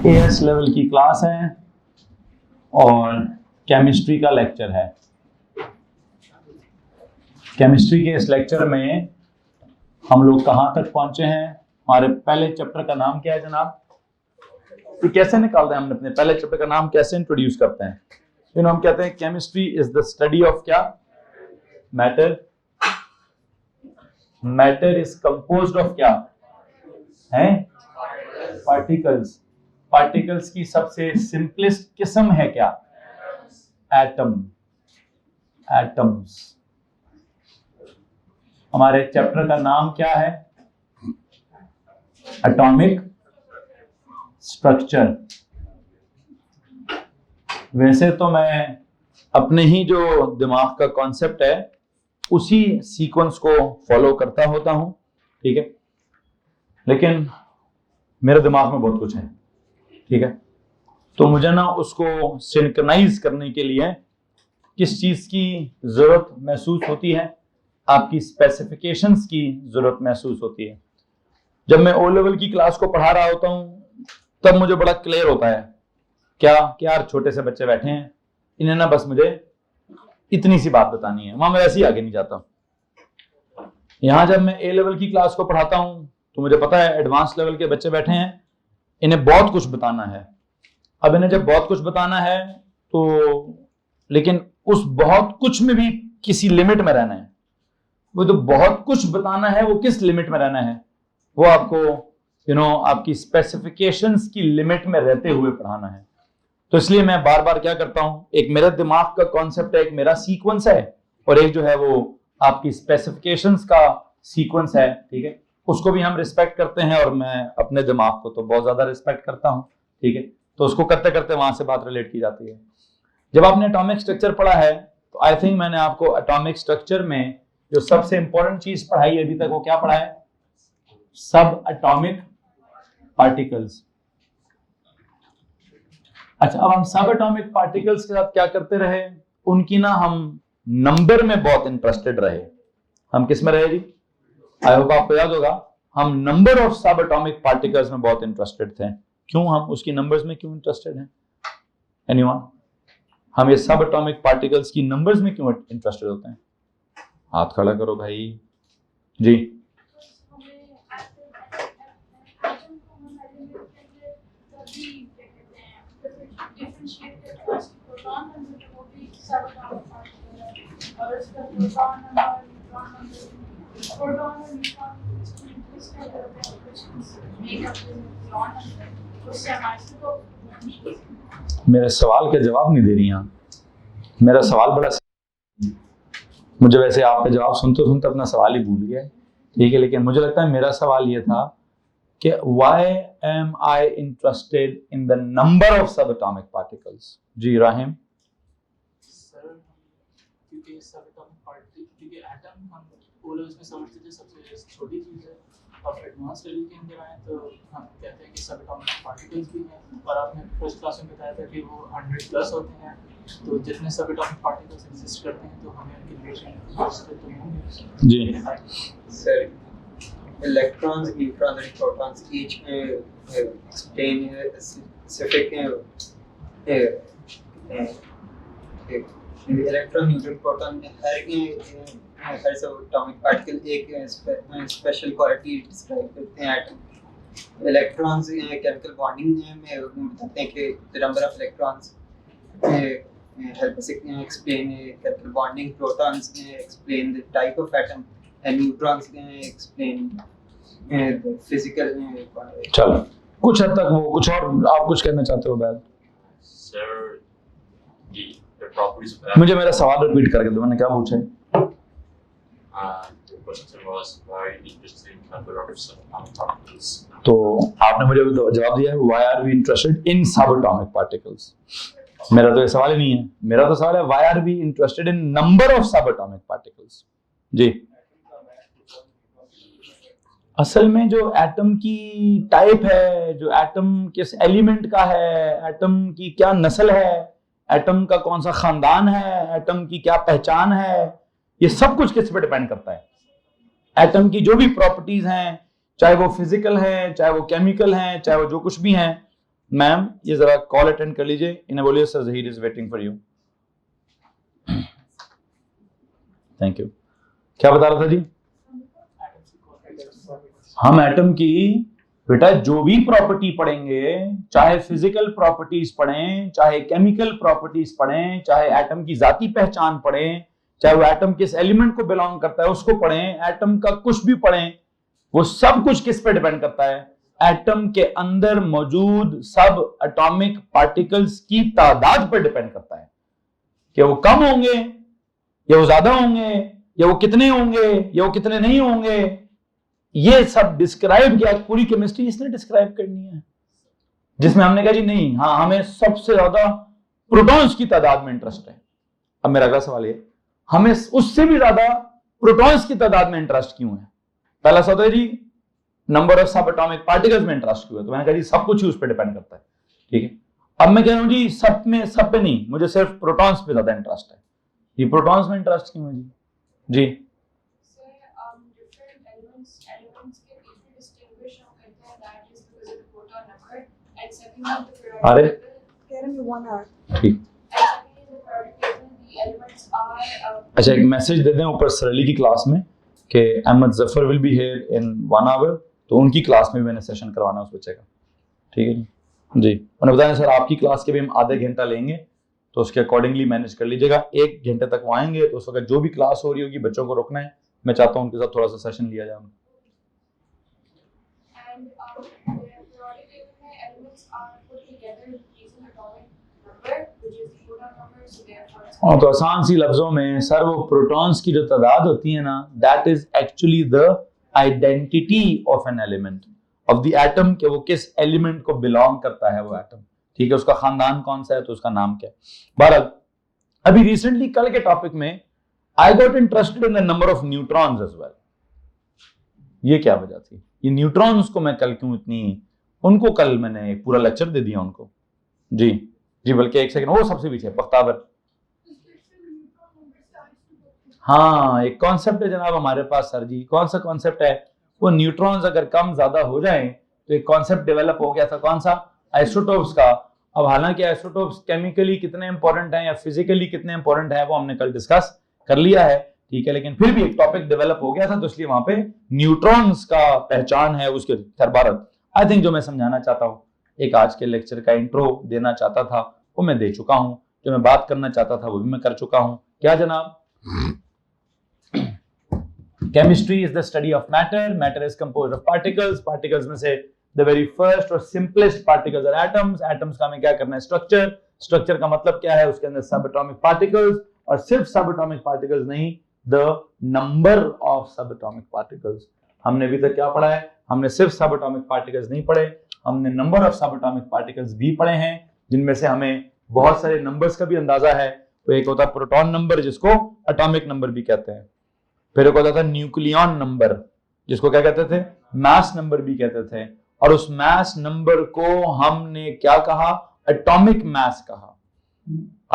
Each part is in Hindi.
एएस लेवल की क्लास है और केमिस्ट्री का लेक्चर है। केमिस्ट्री के इस लेक्चर में हम लोग कहाँ तक पहुंचे हैं? हमारे पहले चैप्टर का नाम क्या है जनाब? ये कैसे निकालते हैं? हमने अपने पहले चैप्टर का नाम कैसे इंट्रोड्यूस करते हैं? हम कहते हैं chemistry is the study of क्या? Matter. Matter is composed of क्या है? पार्टिकल्स। पार्टिकल्स की सबसे सिंपलेस्ट किस्म है क्या? एटम। एटम्स। हमारे चैप्टर का नाम क्या है? Atomic structure. वैसे तो मैं अपने ही जो दिमाग का कॉन्सेप्ट है उसी सीक्वेंस को फॉलो करता होता हूं, ठीक है, लेकिन मेरे दिमाग में बहुत कुछ है, ठीक है, तो मुझे ना उसको सिंक्रोनाइज करने के लिए किस चीज की जरूरत महसूस होती है? आपकी स्पेसिफिकेशंस की जरूरत महसूस होती है। जब मैं ओ लेवल की क्लास को पढ़ा रहा होता हूं तब मुझे बड़ा क्लियर होता है क्या कि यार छोटे से बच्चे बैठे हैं, इन्हें ना बस मुझे इतनी सी बात बतानी है, वहां मैं ऐसे ही आगे नहीं जाता। यहां जब मैं ए लेवल की क्लास को पढ़ाता हूं तो मुझे पता है एडवांस लेवल के बच्चे बैठे हैं, इन्हें बहुत कुछ बताना है। अब इन्हें जब बहुत कुछ बताना है तो लेकिन उस बहुत कुछ में भी किसी लिमिट में रहना है। वो तो बहुत कुछ बताना है, वो किस लिमिट में रहना है? वो आपको आपकी स्पेसिफिकेशंस की लिमिट में रहते हुए पढ़ाना है। तो इसलिए मैं बार बार क्या करता हूं, एक मेरे दिमाग का कॉन्सेप्ट है, एक मेरा सीक्वेंस है, और एक जो है वो आपकी स्पेसिफिकेशंस का सीक्वेंस है, ठीक है, उसको भी हम रिस्पेक्ट करते हैं और मैं अपने दिमाग को तो बहुत ज्यादा रिस्पेक्ट करता हूं, ठीक है। तो उसको करते करते वहां से बात रिलेट की जाती है। जब आपने एटॉमिक स्ट्रक्चर पढ़ा है तो आई थिंक मैंने आपको एटॉमिक स्ट्रक्चर में जो सबसे इंपॉर्टेंट चीज पढ़ाई अभी तक वो क्या पढ़ा है? सब एटॉमिक पार्टिकल्स। अच्छा, अब हम सब एटॉमिक पार्टिकल्स के साथ क्या करते रहे? उनकी ना हम नंबर में बहुत इंटरेस्टेड रहे। हम किस में रहे जी? आई होप आपको याद होगा, हम नंबर ऑफ सब एटॉमिक पार्टिकल्स में बहुत इंटरेस्टेड थे। क्यों हम उसकी नंबर्स में क्यों इंटरेस्टेड हैं? एनीवन? हम ये सब एटॉमिक पार्टिकल्स की नंबर्स में क्यों इंटरेस्टेड होते हैं? हाथ खड़ा करो भाई जी। मेरे सवाल का जवाब नहीं दे रही हैं। मेरा सवाल बड़ा, मुझे वैसे आपका जवाब सुनते सुनते अपना सवाल ही भूल गया, ठीक है, लेकिन मुझे लगता है मेरा सवाल ये था कि why am I interested in the number of subatomic particles? जी राहिम। सर क्योंकि सबएटॉमिक पार्टिकल, क्योंकि एटम हम ओ लेवल्स में समझते थे सबसे छोटी चीज है, अब एडवांस लेवल के अंदर आए तो हम कहते हैं कि सबएटॉमिक पार्टिकल्स भी हैं, और आपने फर्स्ट क्लास में बताया था कि वो 100 प्लस होते हैं। तो जितने सबएटॉमिक पार्टिकल्स एग्जिस्ट करते हैं तो हमें उनकी रिलेशन तो होंगे जी sir. Electrons, neutrons and protons each explain a specific electron, neutron, proton हर सब एटॉमिक पार्टिकल एक स्पेशल क्वालिटी डिस्क्राइब करते हैं एटम। इलेक्ट्रॉन्स केमिकल बॉन्डिंग में बताते हैं कि the number of electrons help us explain chemical bonding. Protons explain the type of atom, and neutrons explain the physical. चलो कुछ हद तक वो, कुछ और आप कुछ कहना चाहते हो Baid? Sir the properties of मुझे मेरा सवाल रिपीट करके दो, मैंने क्या पूछा है? the question was why interested in number of subatomic particles. तो आपने मुझे जवाब दिया है why are we interested in subatomic particles. मेरा तो ये सवाल ही नहीं है, मेरा तो सवाल है why are we interested in number of subatomic particles. जी, असल में जो एटम की टाइप है, जो एटम किस एलिमेंट का है, एटम की क्या नस्ल है, एटम का कौन सा खानदान है, एटम की क्या पहचान है, ये सब कुछ किस पे डिपेंड करता है? एटम की जो भी प्रॉपर्टीज हैं, चाहे वो फिजिकल है, चाहे वो केमिकल है, चाहे वो जो कुछ भी हैं, मैम ये जरा कॉल अटेंड कर लीजिए, इन्हें बोलिए sir Zaheer is waiting for you. Thank you. क्या बता रहा था जी? हम एटम की बेटा जो भी प्रॉपर्टी पढ़ेंगे, चाहे फिजिकल प्रॉपर्टीज पढ़ें, चाहे केमिकल प्रॉपर्टीज पढ़ें, चाहे एटम की जाती पहचान पढ़ें, चाहे वो एटम किस एलिमेंट को बिलोंग करता है उसको पढ़ें, एटम का कुछ भी पढ़ें, वो सब कुछ किस पे डिपेंड करता है? एटम के अंदर मौजूद सब एटॉमिक पार्टिकल्स की तादाद पर डिपेंड करता है कि वो कम होंगे या वो ज्यादा होंगे, या वो कितने होंगे या वो कितने नहीं होंगे। ये सब डिस्क्राइब किया, पूरी केमिस्ट्री इसने डिस्क्राइब करनी है, जिसमें हमने कहा जी नहीं, हाँ हमें सबसे ज्यादा प्रोटॉन्स की तादाद में इंटरेस्ट है। अब मेरा अगला सवाल ये, हमें उससे भी ज्यादा प्रोटॉन्स की तादाद में इंटरेस्ट क्यों है? पहला सवाल है जी नंबर ऑफ सब एटॉमिक पार्टिकल्स में इंटरेस्ट क्यों है? तो मैंने कहा जी सब कुछ ही उस पर डिपेंड करता है, ठीक है। अब मैं कह रहा हूं जी सब पे नहीं, मुझे सिर्फ प्रोटॉन्स पे ज्यादा इंटरेस्ट है। ये प्रोटॉन्स में इंटरेस्ट क्यों है जी? जी अरे ठीक, अच्छा एक मैसेज दे दें ऊपर सरली की क्लास में कि Ahmed Zafar will be here in 1 hour, तो उनकी क्लास में भी मैंने सेशन करवाना है उस बच्चे का, ठीक है जी। उन्हें बताया सर आपकी क्लास के भी हम आधे घंटा लेंगे, तो उसके अकॉर्डिंगली मैनेज कर लीजिएगा। 1 घंटे तक वो आएंगे, तो उस वक्त जो भी क्लास हो रही होगी बच्चों को रोकना है, मैं चाहता हूँ उनके साथ थोड़ा सा सेशन लिया जाए। हाँ तो आसान सी लफ्जों में सर वो प्रोटॉन्स की जो तादाद होती है ना, that is actually the identity of an element of the atom, कि वो किस एलिमेंट को बिलोंग करता है वो एटम, ठीक है, उसका खानदान कौन सा है, तो उसका नाम क्या है। बहरहाल अभी रिसेंटली कल के टॉपिक में I got interested in the number of neutrons as well. ये क्या वजह थी? ये न्यूट्रॉन्स को मैं कल क्यों इतनी, उनको कल मैंने एक पूरा लेक्चर दे दिया उनको जी जी, बल्कि एक सेकंड वो सबसे पीछे बख्तावर। हाँ एक कॉन्सेप्ट है जनाब हमारे पास सर जी। कौन सा कॉन्सेप्ट है? वो न्यूट्रॉन्स अगर कम ज्यादा हो जाएं तो एक कॉन्सेप्ट डेवलप हो गया था, कौन सा? आइसोटोप्स का। अब हालांकि आइसोटोप्स केमिकली कितने इंपॉर्टेंट हैं या फिजिकली कितने इंपॉर्टेंट है वो हमने कल डिस्कस कर लिया है, ठीक है, लेकिन फिर भी एक टॉपिक डेवलप हो गया था, तो इसलिए वहां पे न्यूट्रॉन्स का पहचान है उसके खैर। आई थिंक जो मैं समझाना चाहता हूँ, एक आज के लेक्चर का इंट्रो देना चाहता था वो मैं दे चुका हूं, जो मैं बात करना चाहता था वो भी मैं कर चुका हूं। क्या जनाब? Chemistry is the study of matter, matter is composed of particles, particles में से द वेरी फर्स्ट और simplest particles are atoms, atoms का हमें क्या करना है? स्ट्रक्चर, स्ट्रक्चर का मतलब क्या है? उसके अंदर सब एटॉमिक पार्टिकल्स, और सिर्फ सब एटॉमिक पार्टिकल्स नहीं, द नंबर ऑफ सब एटॉमिक पार्टिकल्स। हमने अभी तक क्या पढ़ा है? हमने सिर्फ सब एटॉमिक पार्टिकल्स नहीं पढ़े, हमने नंबर ऑफ सब एटॉमिक पार्टिकल्स भी पढ़े हैं, जिनमें से हमें बहुत सारे नंबर्स का भी अंदाजा है। तो एक होता है प्रोटॉन नंबर जिसको एटॉमिक नंबर भी कहते हैं, फिर एक होता था न्यूक्लियन नंबर जिसको क्या कहते थे? मास नंबर भी कहते थे, और उस मास नंबर को हमने क्या कहा? एटॉमिक मास कहा।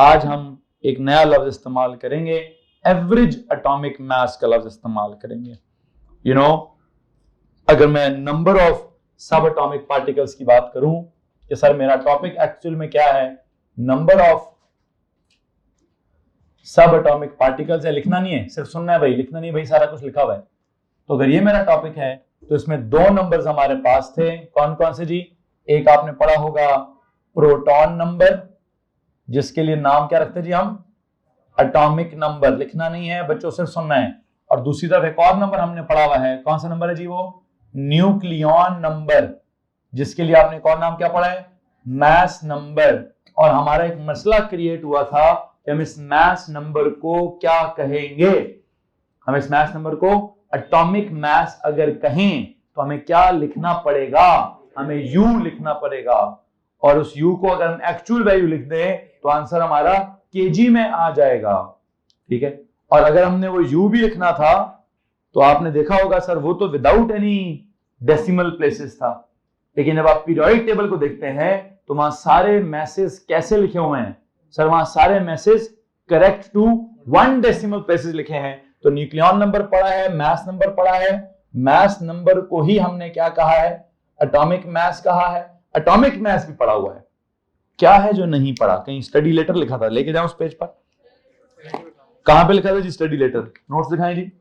आज हम एक नया लफ्ज इस्तेमाल करेंगे, एवरेज एटॉमिक मास का लफ्ज इस्तेमाल करेंगे। यू नो अगर मैं नंबर ऑफ सब एटॉमिक पार्टिकल्स की बात करूं कि सर मेरा टॉपिक एक्चुअल में क्या है? नंबर ऑफ सब एटॉमिक पार्टिकल्स है, लिखना नहीं है, सिर्फ सुनना है भाई, लिखना नहीं भाई, सारा कुछ लिखा हुआ है। तो अगर ये मेरा टॉपिक है तो इसमें 2 नंबर्स हमारे पास थे, कौन कौन से जी? एक आपने पढ़ा होगा प्रोटॉन नंबर, जिसके लिए नाम क्या रखते जी हम? Atomic number. लिखना नहीं है बच्चों, सिर्फ सुनना है। और दूसरी तरफ एक और नंबर हमने पढ़ा हुआ है, कौन सा नंबर है जी? वो न्यूक्लियन नंबर, जिसके लिए आपने कौन नाम क्या पढ़ा है? Mass number. और हमारा एक मसला क्रिएट हुआ था कि हम इस मास नंबर को क्या कहेंगे? हम इस मास नंबर को एटॉमिक मास अगर कहें तो हमें क्या लिखना पड़ेगा? हमें यू लिखना पड़ेगा, और उस यू को अगर हम एक्चुअल वैल्यू लिख दें तो आंसर हमारा केजी में आ जाएगा, ठीक है। और अगर हमने वो यू भी लिखना था तो आपने देखा होगा सर वो तो विदाउट एनी डेसिमल प्लेसेस था, लेकिन जब आप पीरियोडिक टेबल को देखते हैं तो वहां सारे मैसेज कैसे लिखे हुए हैं? सर वहां सारे masses correct to 1 decimal places लिखे हैं। तो न्यूक्लियन नंबर पढ़ा है, मास नंबर पढ़ा है, मास नंबर को ही हमने क्या कहा है? एटॉमिक मास कहा है। एटॉमिक मास भी पढ़ा हुआ है, क्या है जो नहीं पढ़ा? कहीं स्टडी लेटर लिखा था, लेके जाओ उस पेज पर। कहां पे लिखा था जी स्टडी लेटर? नोट्स दिखाएं जी।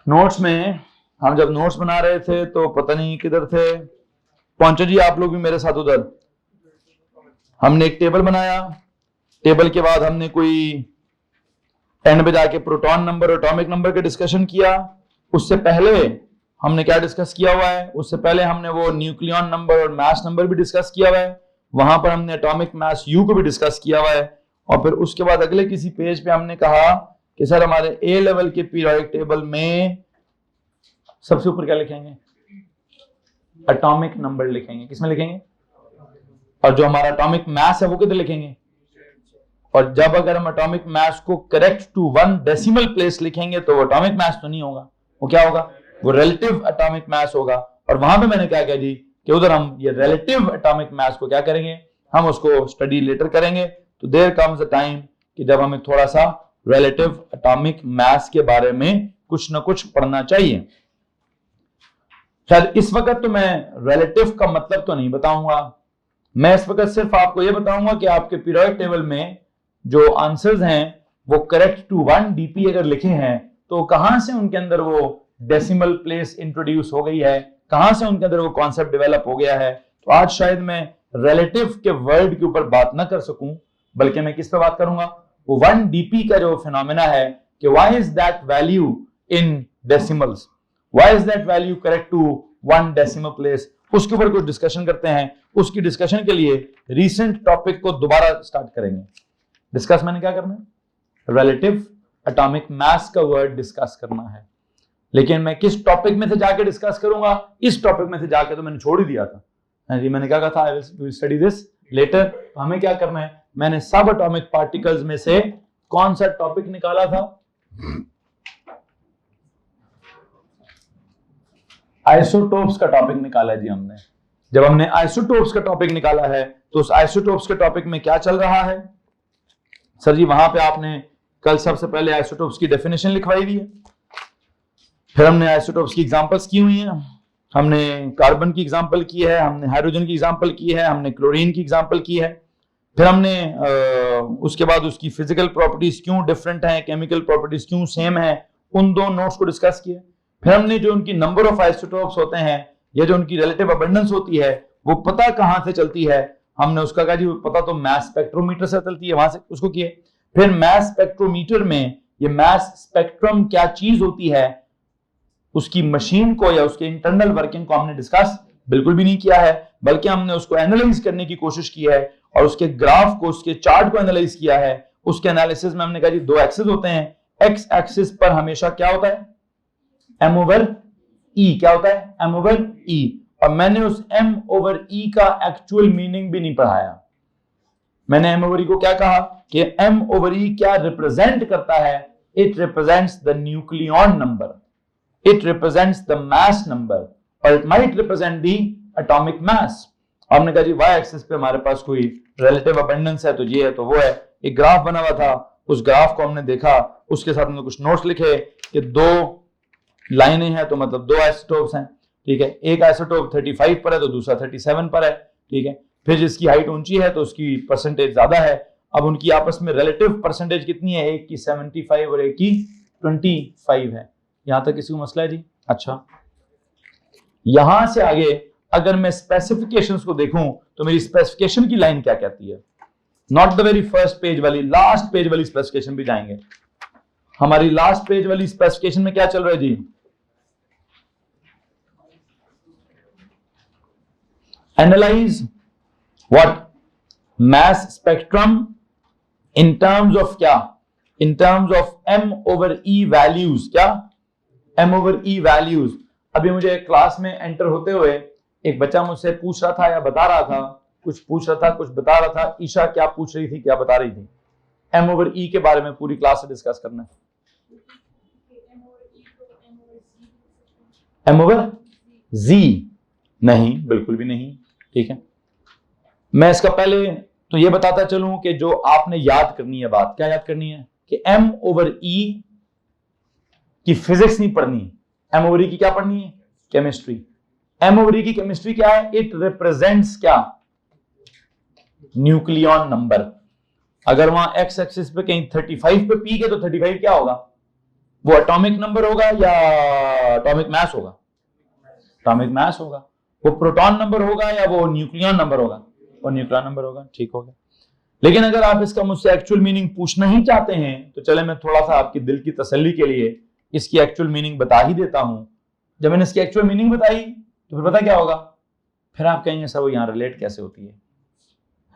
नोट्स में हम जब नोट्स बना रहे थे तो पता नहीं किधर थे, पहुंचे जी आप लोग भी मेरे साथ उधर। हमने एक टेबल बनाया, टेबल के बाद हमने कोई एंड पे जाके प्रोटॉन नंबर और एटॉमिक नंबर का डिस्कशन किया। उससे पहले हमने क्या डिस्कस किया हुआ है? उससे पहले हमने वो न्यूक्लियन नंबर और मास नंबर भी डिस्कस किया हुआ है, वहां पर हमने एटॉमिक मास यू को भी डिस्कस किया हुआ है। और फिर उसके बाद अगले किसी पेज पे हमने कहा कि सर हमारे ए लेवल के पीरियोडिक टेबल में सबसे ऊपर क्या लिखेंगे? एटॉमिक नंबर लिखेंगे। किसमें लिखेंगे? और जो हमारा एटॉमिक मास है वो कितने लिखेंगे? और जब अगर हम एटॉमिक मास को करेक्ट टू 1 डेसिमल प्लेस लिखेंगे तो वो एटॉमिक मास तो नहीं होगा, वो क्या होगा? वो रिलेटिव एटॉमिक मास होगा। और वहां पे मैंने क्या किया जी कि उधर हम ये रिलेटिव एटॉमिक मास को क्या करेंगे? हम उसको स्टडी लेटर करेंगे। तो देयर कम्स अ टाइम कि जब हमें थोड़ा सा रिलेटिव एटॉमिक मास के बारे में कुछ ना कुछ पढ़ना चाहिए। शायद इस वक्त तो मैं रिलेटिव का मतलब तो नहीं बताऊंगा, मैं इस वक्त सिर्फ आपको यह बताऊंगा कि आपके पीरियोडिक टेबल में जो आंसर्स हैं वो करेक्ट टू 1 डीपी अगर लिखे हैं तो कहां से उनके अंदर वो डेसिमल प्लेस इंट्रोड्यूस हो गई है, कहां से उनके अंदर वो कॉन्सेप्ट डेवलप हो गया है। तो आज शायद मैं रिलेटिव के वर्ड के ऊपर बात ना कर सकूं, बल्कि मैं किस पे बात करूंगा? वो 1 डीपी का जो फिनोमेना है कि why is that value in decimals, why is that value correct to 1 decimal place, उसके ऊपर कुछ डिस्कशन करते हैं। उसकी डिस्कशन के लिए रीसेंट टॉपिक को दोबारा स्टार्ट करेंगे। डिस्कस मैंने क्या करना है? रिलेटिव एटॉमिक मास का वर्ड डिस्कस करना है। लेकिन मैं किस टॉपिक में से जाके डिस्कस करूंगा? इस टॉपिक में से जाके तो मैंने छोड़ ही दिया था। हाँ जी, मैंने क्या कहा था? I will study this later. हमें क्या करना है? मैंने सब एटॉमिक पार्टिकल्स में से कौन सा टॉपिक निकाला था? आइसोटोप्स का टॉपिक निकाला जी हमने। जब हमने आइसोटोप्स का टॉपिक निकाला है तो उस आइसोटोप्स के टॉपिक में क्या चल रहा है? सर जी वहां पे आपने कल सबसे पहले आइसोटोप्स की डेफिनेशन लिखवाई हुई है, फिर हमने आइसोटोप्स की एग्जांपल्स की हुई हैं, हमने कार्बन की एग्जांपल की है, हमने हाइड्रोजन की एग्जांपल की है, हमने क्लोरीन की एग्जांपल की है, फिर हमने उसके बाद उसकी फिजिकल प्रॉपर्टीज क्यों डिफरेंट हैं, केमिकल प्रॉपर्टीज क्यों सेम है, उन दो नोट्स को डिस्कस किया। फिर हमने जो उनकी नंबर ऑफ आइसोटोप्स होते हैं या जो उनकी रिलेटिव अबंडेंस होती है वो पता कहां से चलती है, हमने उसका कहा जी पता तो मास स्पेक्ट्रोमीटर से चलती है, वहां से उसको किए। फिर मास स्पेक्ट्रोमीटर में ये मास स्पेक्ट्रम क्या चीज होती है, उसकी मशीन को या उसके इंटरनल वर्किंग को हमने डिस्कस बिल्कुल भी नहीं किया है, बल्कि हमने उसको एनालाइज करने की कोशिश की है और उसके ग्राफ को, उसके चार्ट को एनालाइज किया है। उसके एनालिसिस में हमने कहा जी 2 एक्सिस होते हैं, एक्स एक्सिस पर हमेशा क्या होता है? m over e। क्या होता है? m over e। और मैंने उस m ओवर e का एक्चुअल मीनिंग भी नहीं पढ़ाया। मैंने m ओवर e को क्या कहा कि m ओवर e क्या रिप्रेजेंट करता है? It represents the nucleon number, it represents the mass number or it might represent the atomic mass। हमने कहा जी y एक्सिस पे हमारे पास कोई रिलेटिव अबंडेंस है तो ये है तो वो है। एक ग्राफ बना हुआ था, उस ग्राफ को हमने देखा, उसके साथ हमने कुछ नोट्स लिखे कि 2 लाइनें हैं तो मतलब 2 आइसोटोप्स हैं, ठीक है। एक आइसोटोप 35 पर है तो दूसरा 37 पर है, ठीक है। फिर जिसकी हाइट ऊंची है तो उसकी परसेंटेज ज्यादा है। अब उनकी आपस में रिलेटिव परसेंटेज कितनी है? एक की 75 और एक की 25 है। यहां तक किसी को मसला है जी? अच्छा, यहां से आगे अगर मैं स्पेसिफिकेशंस को देखूं तो मेरी स्पेसिफिकेशन की लाइन क्या कहती है? Not the very first page वाली, लास्ट पेज वाली स्पेसिफिकेशन भी जाएंगे। हमारी लास्ट पेज वाली स्पेसिफिकेशन में क्या चल रहा है जी? Analyse what? Mass spectrum in terms of क्या? In terms of m over e values. क्या? m over e values. अभी मुझे क्लास में एंटर होते हुए एक बच्चा मुझसे पूछ रहा था या बता रहा था, कुछ पूछ रहा था कुछ बता रहा था। ईशा क्या पूछ रही थी, क्या बता रही थी? m ओवर e के बारे में पूरी क्लास से डिस्कस करना है। m ओवर z नहीं, बिल्कुल भी नहीं, ठीक है। मैं इसका पहले तो ये बताता चलूं कि जो आपने याद करनी है बात, क्या याद करनी है कि m ओवर e की फिजिक्स नहीं पढ़नी है, m ओवर e की क्या पढ़नी है? केमिस्ट्री। M over E की केमिस्ट्री क्या है? इट रिप्रेजेंट्स क्या? Nucleon number. अगर वहां एक्स एक्सिस पे कहीं 35 पे पीक है तो 35 क्या होगा? वो एटॉमिक नंबर होगा या एटॉमिक मास होगा? एटॉमिक मास होगा। वो प्रोटॉन नंबर होगा या वो न्यूक्लियॉन नंबर होगा? वो न्यूक्लियॉन नंबर होगा। ठीक हो गया। लेकिन अगर आप इसका मुझसे एक्चुअल मीनिंग पूछना ही चाहते हैं तो चले मैं थोड़ा सा आपकी दिल की तसल्ली के लिए इसकी एक्चुअल मीनिंग बता ही देता हूं। जब मैंने इसकी एक्चुअल मीनिंग बताई तो फिर पता क्या होगा? फिर आप कहेंगे सर वो यहां रिलेट कैसे होती है?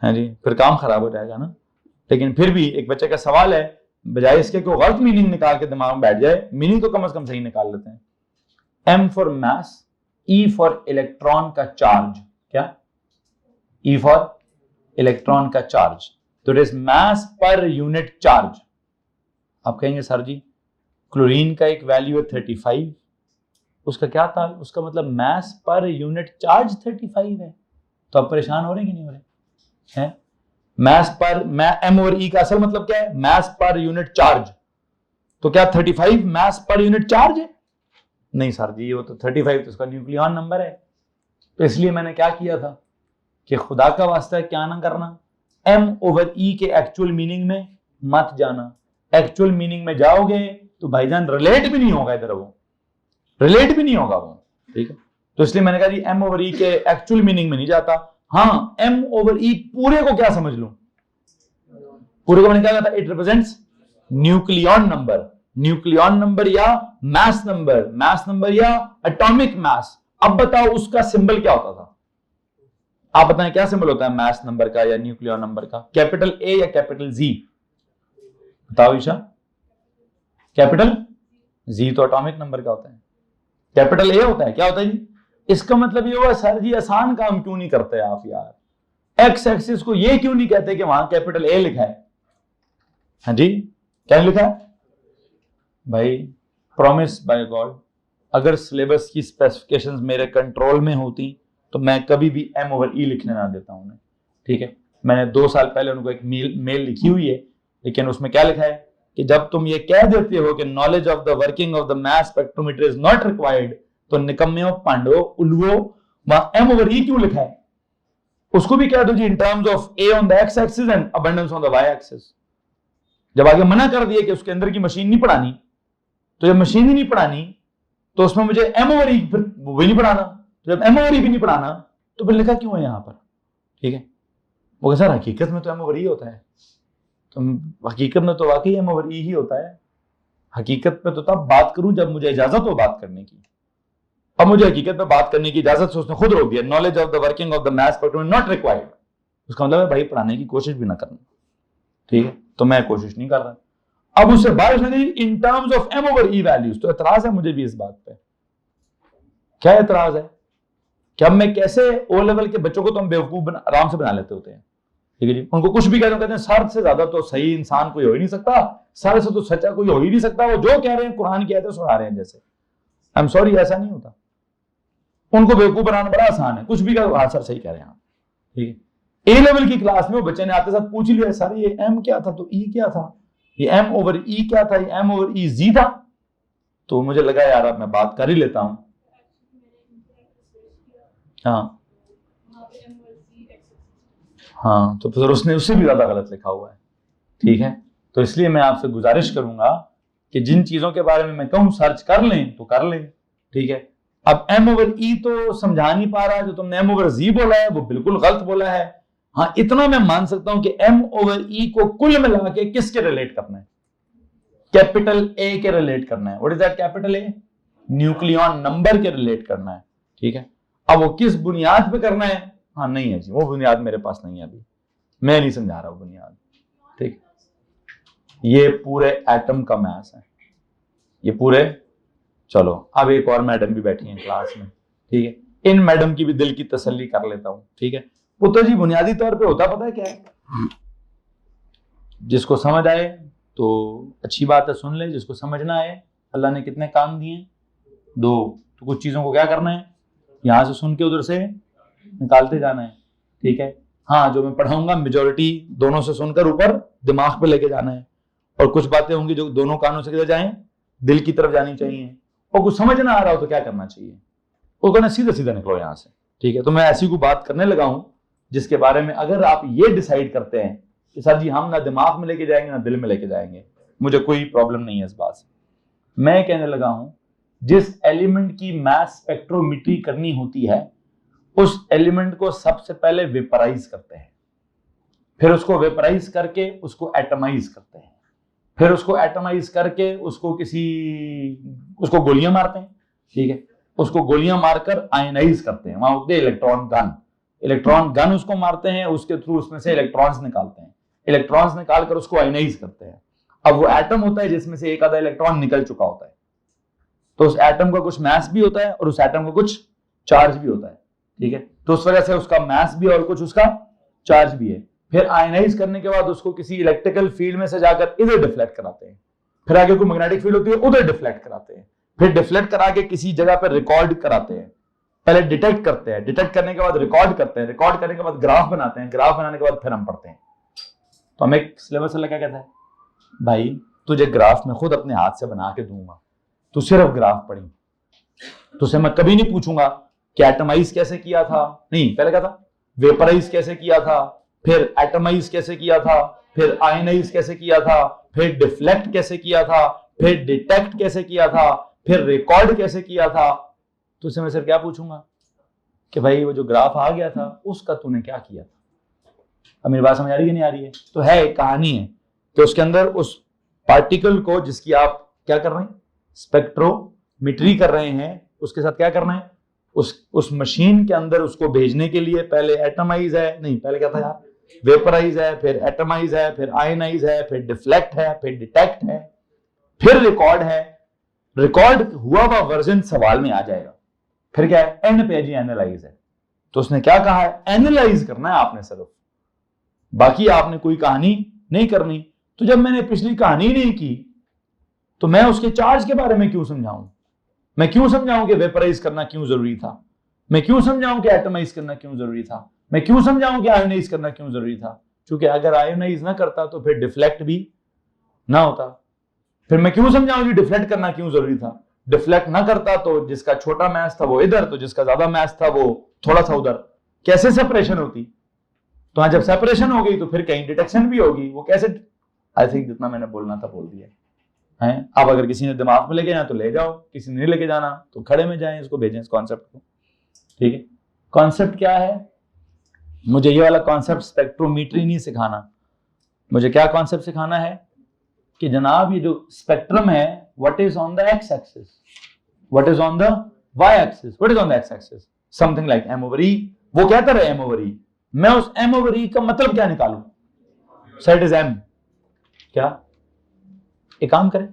हाँ जी, फिर काम खराब हो जाएगा ना। लेकिन फिर भी एक बच्चे का सवाल है, बजाय इसके को गलत मीनिंग निकाल के दिमाग में बैठ जाए, मीनिंग तो कम से कम सही निकाल लेते हैं। M for mass, E for electron का चार्ज। क्या? ई फॉर इलेक्ट्रॉन का चार्ज। तो इट इज मास पर यूनिट चार्ज। आप कहेंगे सर जी क्लोरीन का एक वैल्यू है 35, उसका क्या था? उसका मतलब मास पर यूनिट चार्ज 35 है। तो आप परेशान हो रहे कि नहीं हो रहे हैं? मास पर एम ओवर ई का असल मतलब क्या है? मास पर यूनिट चार्ज। तो क्या 35 मास पर यूनिट चार्ज है? नहीं सर जी, वो तो 35 तो उसका न्यूक्लियॉन नंबर है। तो इसलिए मैंने क्या किया था कि खुदा का वास्ता है क्या ना करना, एम ओवर ई के एक्चुअल मीनिंग में मत जाना। एक्चुअल मीनिंग में जाओगे तो भाईजान रिलेट भी नहीं होगा, इधर वो रिलेट भी नहीं होगा वो। ठीक है, तो इसलिए मैंने कहा जी एम ओवर ई के एक्चुअल मीनिंग में नहीं जाता। हाँ, एम ओवर ई पूरे को क्या समझ लूं? पूरे को मैंने क्या कहा था? It represents nucleon number. Nucleon number या मास नंबर, मास नंबर या एटॉमिक मास। अब बताओ उसका सिंबल क्या होता था? आप बताएं क्या सिंबल होता है मास नंबर का या न्यूक्लियॉन नंबर का? कैपिटल ए या कैपिटल जी? बताओ ईशा। कैपिटल जी तो एटॉमिक नंबर का होता है, कैपिटल ए होता है। क्या होता है जी? इसका मतलब ये हुआ सर जी आसान काम क्यों नहीं करते आप यार? एक्स एक्सिस को ये क्यों नहीं कहते कि वहां कैपिटल ए लिखा है? हाँ जी, क्या लिखा है भाई? प्रॉमिस बाय गॉड, अगर सिलेबस की स्पेसिफिकेशंस मेरे कंट्रोल में होती तो मैं कभी भी एम ओवर ई लिखने ना देता हूं। ठीक है, मैंने 2 साल पहले उनको एक मेल लिखी हुई है, लेकिन उसमें क्या लिखा है कि जब तुम ये कह देते हो कि knowledge of the working of the mass spectrometer is not required, तो निकम्मे पांडवो उल्लुओ वहां एम ओवर ई क्यों लिखा है? उसको भी कह दो जी in terms of A on the x axis and abundance on the Y axis. जब आगे मना कर दिया कि उसके अंदर की मशीन नहीं पढ़ानी, तो जब मशीन ही नहीं पढ़ानी तो उसमें मुझे एम ओवर ई वो भी नहीं पढ़ाना। तो जब एम ओवर ई भी नहीं पढ़ाना तो फिर लिखा क्यों है यहां पर? ठीक है, वो सर हकीकत में तो एम ओवर ई होता है। तो हकीकत में तो वाकई एम ओवर ई ही होता है। हकीकत में तो तब बात करूं जब मुझे इजाजत हो बात करने की। अब मुझे हकीकत में बात करने की इजाजत से उसने खुद रोक दिया, knowledge of the working of the mass spectrometer not required. उसका मतलब है भाई पढ़ाने की कोशिश भी ना करना। ठीक है, तो मैं कोशिश नहीं कर रहा। अब उससे बारिश नहीं in terms of M over E values. तो एतराज है मुझे भी इस बात पे। क्या एतराज है कि अब मैं कैसे ओ लेवल के बच्चों को तो हम बेवकूफ आराम से बना लेते होते हैं। ठीक है जी, उनको कुछ भी कहते हैं सर से ज्यादा तो सही इंसान कोई हो ही नहीं सकता, सर से तो सच्चा कोई हो ही नहीं सकता। वो जो कह रहे हैं कुरान की आयतें सुना रहे हैं जैसे। आई एम सॉरी, ऐसा नहीं होता। उनको बेवकूफ बनाना बड़ा आसान है, कुछ भी कहो हाँ सर सही कह रहे हैं। ठीक है, ए लेवल की क्लास में वो बच्चे ने आते साथ पूछ लिया सर ये एम क्या था, तो ई क्या था, ये एम ओवर ई क्या था, ये एम ओवर ई जी था। तो मुझे लगा यार अब मैं बात कर ही लेता हूं। हाँ, तो फिर उसने उससे भी ज्यादा गलत लिखा हुआ है। ठीक है, तो इसलिए मैं आपसे गुजारिश करूंगा कि जिन चीजों के बारे में मैं कहूं सर्च कर लें तो कर लें। ठीक है, अब एम ओवर ई तो समझा नहीं पा रहा, जो तुमने एम ओवर जी बोला है वो बिल्कुल गलत बोला है। हाँ, इतना मैं मान सकता हूं कि एम ओवर ई को कुल मिला के किसके रिलेट करना है? कैपिटल ए के रिलेट करना है। What is that capital A? Nucleon number के रिलेट करना है। ठीक है, अब वो किस बुनियाद पे करना है? हाँ नहीं है जी, वो बुनियाद मेरे पास नहीं है, अभी मैं नहीं समझा रहा हूं बुनियाद। ठीक, ये पूरे एटम का मैथ्स है, ये पूरे। चलो अब एक और मैडम भी बैठी हैं क्लास में। ठीक है, इन मैडम की भी दिल की तसल्ली कर लेता हूं। ठीक है पुत्र जी, बुनियादी तौर पे होता पता है क्या है? जिसको समझ आए तो अच्छी बात है, सुन ले। जिसको समझ ना आए, अल्लाह ने कितने काम दिए? 2। तो कुछ चीजों को क्या करना है? यहां से सुन के उधर से निकालते जाना है। ठीक है, हाँ जो मैं पढ़ाऊंगा मेजोरिटी दोनों से सुनकर ऊपर दिमाग पे लेके जाना है, और कुछ बातें होंगी जो दोनों कानों से किधर जाएं, दिल की तरफ जानी चाहिए। और कुछ समझ ना आ रहा हो तो क्या करना चाहिए? वो कहना सीधा सीधा निकलो यहाँ से, ठीक है। तो मैं ऐसी कोई बात करने लगा हूं जिसके बारे में अगर आप ये डिसाइड करते हैं कि सर जी हम ना दिमाग में लेके जाएंगे ना दिल में लेके जाएंगे, मुझे कोई प्रॉब्लम नहीं है इस बात से। मैं कहने लगा हूं जिस एलिमेंट की मास स्पेक्ट्रोमेट्री करनी होती है उस एलिमेंट को सबसे पहले वेपराइज करते हैं, फिर उसको वेपराइज करके उसको एटमाइज करते हैं, फिर उसको एटमाइज करके उसको गोलियां मारते हैं, ठीक है। उसको गोलियां मारकर आयनाइज करते हैं, वहां होते हैं इलेक्ट्रॉन गन उसको मारते हैं, उसके थ्रू उसमें से इलेक्ट्रॉन्स निकालते हैं, इलेक्ट्रॉन्स निकालकर उसको आयनाइज करते हैं। अब वो एटम होता है जिसमें से एक आधा इलेक्ट्रॉन निकल चुका होता है, तो उस एटम का कुछ मास भी होता है और उस एटम का कुछ चार्ज भी होता है, ठीक है। तो उस वजह से उसका मास भी और कुछ उसका चार्ज भी है। फिर आयनाइज करने के बाद उसको किसी इलेक्ट्रिकल फील्ड में से जाकर इधर डिफ्लेक्ट कराते हैं, फिर आगे कोई मैग्नेटिक फील्ड होती है उधर डिफ्लेक्ट कराते हैं, फिर डिफ्लेक्ट करा के किसी जगह पर रिकॉर्ड कराते हैं, पहले डिटेक्ट करते हैं, डिटेक्ट करने के बाद रिकॉर्ड करते हैं, रिकॉर्ड करने के बाद ग्राफ बनाते हैं, ग्राफ बनाने के बाद फिर हम पढ़ते हैं। तो हमें सिलेबस वाला क्या कहता है, भाई तुझे ग्राफ में खुद अपने हाथ से बना के दूंगा, तू सिर्फ ग्राफ पढ़ी, तुझसे मैं कभी नहीं पूछूंगा कि एटमाइज कैसे किया था, नहीं, पहले क्या था, वेपराइज कैसे किया था, फिर एटमाइज कैसे किया था, फिर आयनाइज कैसे किया था, फिर डिफ्लेक्ट कैसे किया था, फिर डिटेक्ट कैसे किया था, फिर रिकॉर्ड कैसे किया था। तो उससे मैं सिर्फ क्या पूछूंगा कि भाई वो जो ग्राफ आ गया था उसका तूने क्या किया था। अब मेरी बात समझ आ रही है नहीं आ रही है? तो है एक कहानी है कि उसके अंदर उस पार्टिकल को जिसकी आप क्या कर रहे हैं, स्पेक्ट्रोमेट्री कर रहे हैं, उसके साथ क्या करना है, उस मशीन के अंदर उसको भेजने के लिए पहले एटमाइज है, नहीं पहले क्या था यार, वेपराइज है, फिर एटमाइज है, फिर आयनाइज है, फिर डिफ्लेक्ट है, फिर डिटेक्ट है, फिर रिकॉर्ड है। रिकॉर्ड हुआ हुआ वर्जन सवाल में आ जाएगा, फिर क्या है, एंड पे जी एनालाइज है। तो उसने क्या कहा है, एनालाइज करना है आपने सिर्फ, बाकी आपने कोई कहानी नहीं करनी। तो जब मैंने पिछली कहानी नहीं की तो मैं उसके चार्ज के बारे में क्यों समझाऊं, मैं क्यों समझाऊं कि वेपराइज करना क्यों जरूरी था, मैं क्यों समझाऊं कि एटमाइज करना क्यों जरूरी था, मैं क्यों समझाऊं कि आयोनाइज करना क्यों जरूरी था। क्योंकि अगर आयोनाइज ना करता तो फिर डिफ्लेक्ट भी ना होता। फिर मैं क्यों समझाऊं कि डिफ्लेक्ट करना क्यों जरूरी था, डिफ्लेक्ट ना करता तो जिसका छोटा मैस था वो इधर, तो जिसका ज्यादा मैस था वो थोड़ा सा उधर, कैसे सेपरेशन होती। तो जब सेपरेशन हो गई तो फिर कहीं डिटेक्शन भी होगी। वो कैसे, आई थिंक जितना मैंने बोलना था बोल दिया है। अब अगर किसी ने दिमाग में लेके जाना तो ले जाओ, किसी ने नहीं लेके जाना तो खड़े में जाएं, इसको भेजें इस कॉन्सेप्ट को, ठीक है। कॉन्सेप्ट क्या है, मुझे ये वाला कॉन्सेप्ट स्पेक्ट्रोमेट्री नहीं सिखाना, मुझे क्या कॉन्सेप्ट सिखाना है कि जनाब ये जो स्पेक्ट्रम है, what is on the x axis, what is on the Y axis, what is on the x axis, something like m over e। वो कहता रहे m over e, मैं उस m over e का मतलब क्या निकालूं, सेट इज m, क्या एक काम करें,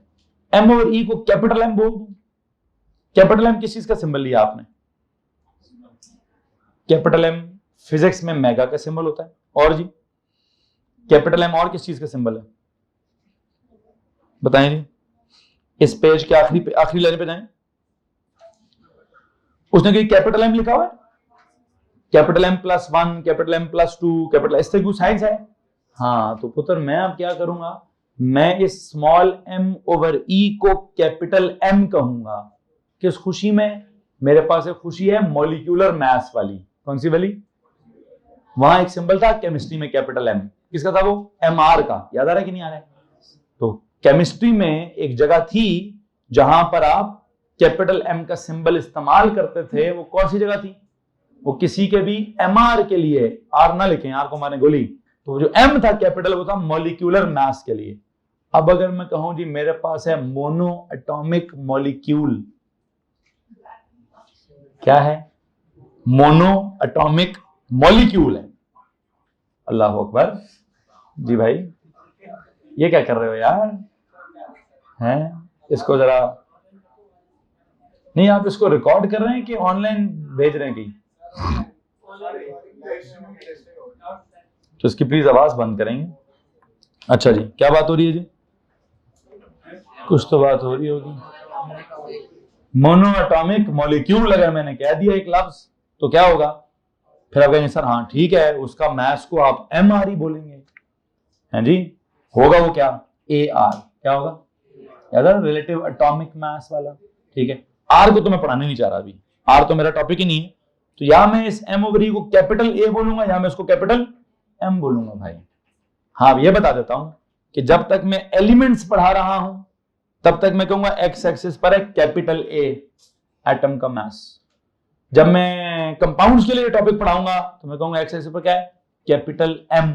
m over e को कैपिटल M बोल दूं। कैपिटल M किस चीज का सिंबल लिया आपने, कैपिटल M फिजिक्स में मेगा का सिंबल होता है, और जी कैपिटल M और किस चीज का सिंबल है बताएं जी। इस पेज के आखिरी लाइन पे जाएं, उसने कोई कैपिटल M लिखा हुआ है, capital M +1, capital M +2, capital इस तरह की साइंस है। हाँ तो पुत्र मैं अब क्या करूंगा, मैं इस स्मॉल m over e को कैपिटल M कहूंगा। किस खुशी में, मेरे पास एक खुशी है मॉलिक्यूलर मैस वाली, कौन सी वाली, वहां एक सिंबल था केमिस्ट्री में कैपिटल M, किसका था वो, mr का, याद आ रहा है कि नहीं आ रहा है। तो केमिस्ट्री में एक जगह थी जहां पर आप कैपिटल M का सिंबल इस्तेमाल करते थे, वो कौन सी जगह थी, वो किसी के भी mr के लिए, r ना लिखें, r को माने गोली, तो जो m था कैपिटल वो था मॉलिक्यूलर मास के लिए। अब अगर मैं कहूं जी मेरे पास है मोनो एटॉमिक मॉलिक्यूल, क्या है, मोनो एटॉमिक मॉलिक्यूल है। अल्लाह अकबर जी, भाई ये क्या कर रहे हो यार, हैं इसको जरा, नहीं आप इसको रिकॉर्ड कर रहे हैं कि ऑनलाइन भेज रहे हैं कहीं, तो इसकी प्लीज आवाज बंद करेंगे। अच्छा जी, क्या बात हो रही है जी, कुछ तो बात हो रही होगी। मोनो एटॉमिक मॉलिक्यूल अगर मैंने कह दिया एक लफ्ज तो क्या होगा, फिर आप कहेंगे सर हाँ ठीक है, उसका मैस को आप mr ही बोलेंगे, हैं जी, होगा वो क्या, ar, क्या होगा, याद है रिलेटिव एटॉमिक मास वाला, ठीक है। r को तो मैं पढ़ाने नहीं चाह रहा अभी, आर तो मेरा टॉपिक ही नहीं है, तो या मैं इस एम ओवर ई को कैपिटल ए बोलूंगा या मैं इसको कैपिटल एम बोलूंगा भाई। हाँ अब ये बता देता हूं कि जब तक मैं एलिमेंट्स पढ़ा रहा हूं तब तक मैं कहूंगा एक्स एक्सिस पर है कैपिटल ए एटम का मास। जब मैं कंपाउंड्स के लिए टॉपिक पढ़ाऊंगा तो मैं कहूंगा एक्स एक्सिस पर क्या है capital M.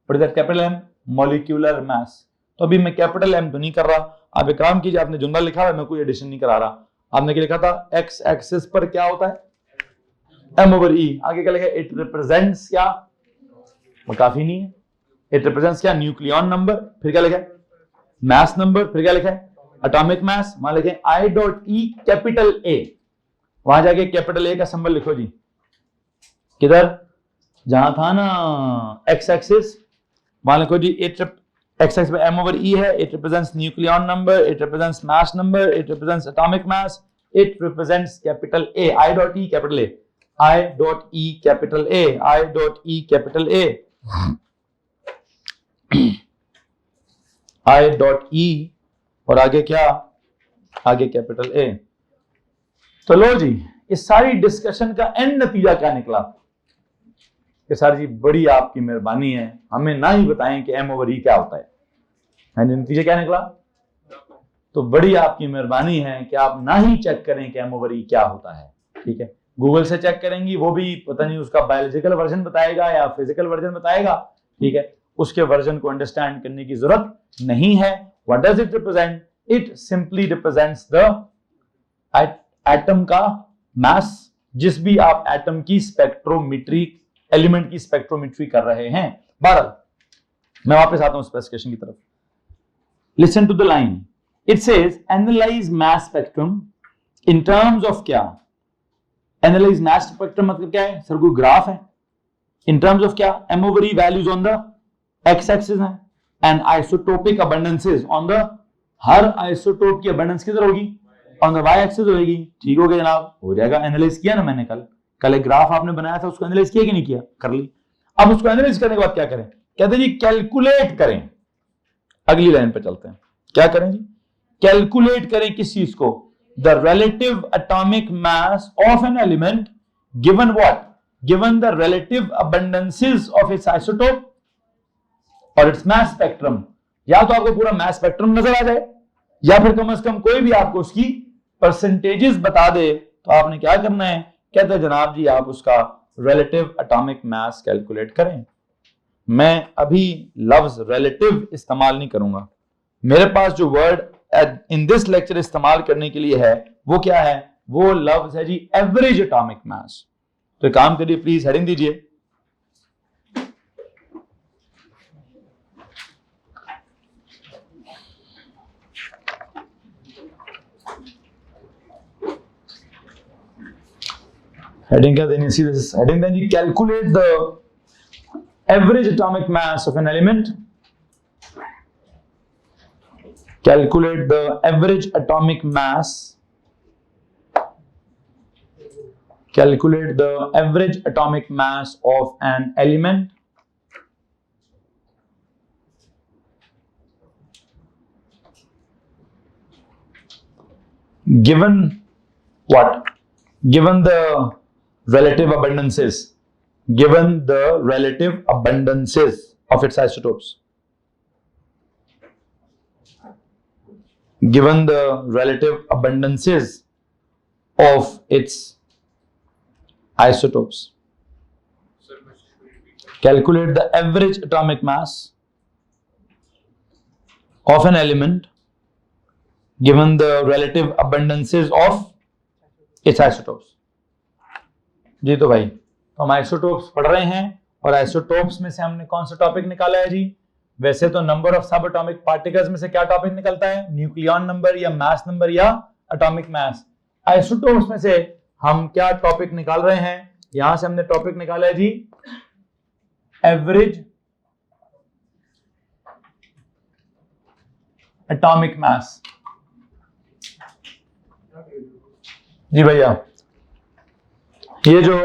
Capital M molecular mass. तो अभी मैं कैपिटल एम तो नहीं कर रहा, आप एक काम कीजिए, आपने जुमला लिखा है, मैं कोई एडिशन नहीं करा रहा। आपने क्या लिखा था, एक्स एक्सिस पर क्या होता है एम ओवर ई, आगे क्या लिखा है, इट रिप्रेजेंट्स क्या, वो काफी नहीं है, इट रिप्रेजेंट्स क्या न्यूक्लियन नंबर, फिर क्या लिखा है मास नंबर, फिर क्या लिखा है एटॉमिक मास, वहां लिखे I dot E capital A, वहां जाके कैपिटल ए का सिंबल लिखो जी, किधर जहां था ना एक्स एक्सिस, वहां लिखो जी इट एक्स एक्सिस पे एम ओवर ई है, it represents nucleon number, it represents mass number, it represents atomic mass, it represents capital A, I dot E capital A, I dot E capital A, I dot E capital A, I dot E और आगे क्या, आगे कैपिटल ए। तो लो जी, इस सारी डिस्कशन का एंड नतीजा क्या निकला कि सर जी बड़ी आपकी मेहरबानी है, हमें ना ही बताएं कि एम ओवर ई क्या होता है। नतीजा क्या निकला, तो बड़ी आपकी मेहरबानी है कि आप ना ही चेक करें कि एम ओवर ई क्या होता है। ठीक है, गूगल से चेक करेंगी, वो भी पता नहीं उसका बायोलॉजिकल वर्जन बताएगा या फिजिकल वर्जन बताएगा। ठीक है, उसके वर्जन को अंडरस्टैंड करने की जरूरत नहीं है। What does it represent, it simply represents the atom का मास, जिस भी आप एटम की स्पेक्ट्रोमेट्री, एलिमेंट की स्पेक्ट्रोमेट्री कर रहे हैं। 12 मैं वापस आता हूं स्पेसिफिकेशन की तरफ। Listen to the line, it says analyse mass spectrum in terms of क्या, एनालाइज मास स्पेक्ट्रम मतलब क्या है सर, कोई ग्राफ है, इन टर्म्स ऑफ क्या, m over E values on the x axis है and isotopic abundances on the, हर आइसोटोप की अबंडेंस किधर होगी, ऑन द वाई एक्सिस होगी। ठीक हो गया जनाब, हो जाएगा। एनालाइज किया ना मैंने कल एक ग्राफ आपने बनाया था, उसको एनालाइज किया कि नहीं किया, कर ली। अब उसको एनालाइज करने के बाद क्या करें, कहते हैं जी कैलकुलेट करें। अगली लाइन पे चलते हैं, क्या करें जी, कैलकुलेट करें किस चीज को, the relative atomic mass of an element given what, given the relative abundances of its isotope और इट्स मास स्पेक्ट्रम। या तो आपको पूरा मास स्पेक्ट्रम नजर आ जाए या फिर कम से कम कोई भी आपको उसकी परसेंटेजेस बता दे, तो आपने क्या करना है, कहते हैं जनाब जी आप उसका रिलेटिव एटॉमिक मास कैलकुलेट करें। मैं अभी लफ्ज रिलेटिव इस्तेमाल नहीं करूंगा, मेरे पास जो वर्ड इन दिस लेक्चर इस्तेमाल करने के लिए है वो क्या है, वो लफ्ज है जी एवरेज एटॉमिक मास। तो एक काम करिए, प्लीज हेडिंग दीजिए, हेडिंग क्या देनी, हेडिंग देनी calculate the average atomic mass of an element, calculate the average atomic mass, calculate the average atomic mass of an element given what, given the relative abundances, given the relative abundances of its isotopes, given the relative abundances of its isotopes. Calculate the average atomic mass of an element given the relative abundances of its isotopes. जी तो भाई, तो हम आइसोटोप्स पढ़ रहे हैं और आइसोटोप्स में से हमने कौन सा टॉपिक निकाला है जी, वैसे तो नंबर ऑफ सब एटॉमिक पार्टिकल्स में से क्या टॉपिक निकलता है, न्यूक्लियन नंबर या मास नंबर या एटॉमिक मास। आइसोटोप्स में से हम क्या टॉपिक निकाल रहे हैं, यहां से हमने टॉपिक निकाला है जी एवरेज एटॉमिक मास। जी भैया, ये जो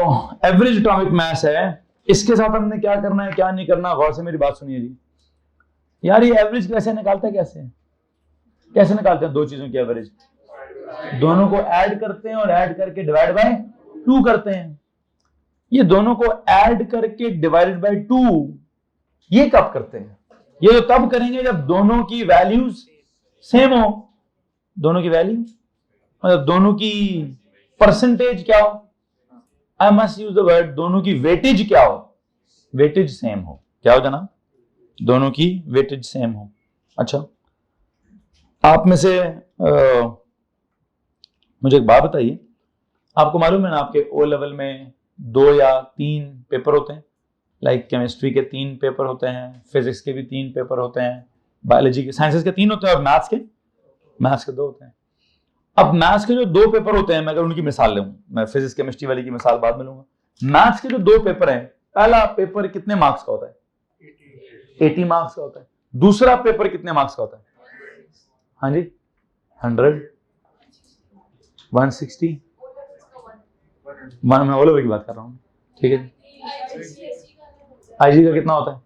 एवरेज एटॉमिक मास है इसके साथ हमने क्या करना है क्या नहीं करना, गौर से मेरी बात सुनिए जी। यार ये एवरेज कैसे निकालते हैं, कैसे निकालते हैं दो चीजों की एवरेज, दोनों को ऐड करते हैं और ऐड करके डिवाइड बाय 2 करते हैं। ये दोनों को ऐड करके डिवाइडेड बाय 2 ये कब करते हैं? ये तो तब करेंगे जब दोनों की वैल्यूज सेम हो। दोनों की वैल्यू मतलब दोनों की परसेंटेज क्या हो, I must use the word, दोनों की वेटेज क्या हो, वेटेज सेम हो। क्या हो जनाब? दोनों की वेटेज सेम हो। अच्छा, आप में से मुझे एक बात बताइए, आपको मालूम है ना आपके ओ लेवल में 2 या 3 पेपर होते हैं, लाइक केमिस्ट्री के 3 पेपर होते हैं, फिजिक्स के भी 3 पेपर होते हैं, बायोलॉजी के, साइंसेस के 3 होते हैं और मैथ्स के 2 होते हैं। अब मैथ्स के जो 2 पेपर होते हैं, मैं अगर उनकी मिसाल लूं, मैं फिजिक्स केमिस्ट्री वाली की मिसाल बाद में लूंगा। मैथ्स के जो 2 पेपर हैं, पहला पेपर कितने मार्क्स का होता है? 80 मार्क्स का होता है। दूसरा पेपर कितने मार्क्स का होता है? हाँ जी, 100, 160, मैं ओलेवल की बात कर रहा हूँ, ठीक है। आईजी का कितना होता है?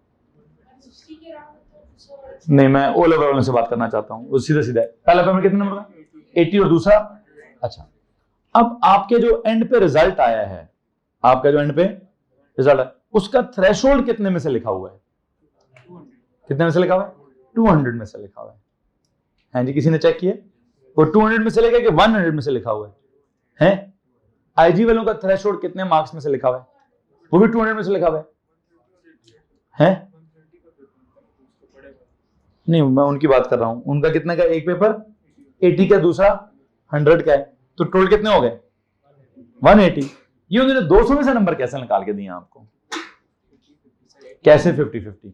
नहीं, मैं ओ लेवल वालों से बात करना चाहता हूँ, वो सीधा सीधा है। पहला पेपर कितने नंबर का? 80 और दूसरा? अच्छा, अब आपके जो एंड पे रिजल्ट आया है, आपका जो एंड पे रिजल्ट है, उसका थ्रेशोल्ड कितने में से लिखा हुआ है? कितने में से लिखा हुआ है? 200 में से लिखा हुआ है। हाँ जी, किसी ने चेक किया? वो 200 में से लिखा है कि 100 में से लिखा हुआ है? आईजी वालों का थ्रेशोल्ड कितने मार्क्स में से लिखा हुआ है? वो भी 200 में से लिखा हुआ है? नहीं, मैं उनकी बात कर रहा हूं। उनका कितने का एक पेपर? 80 का, दूसरा 100 का है, तो टोटल कितने हो गए? 180। ये उन्होंने 200 में से नंबर कैसे निकाल के दिए आपको? कैसे 50-50?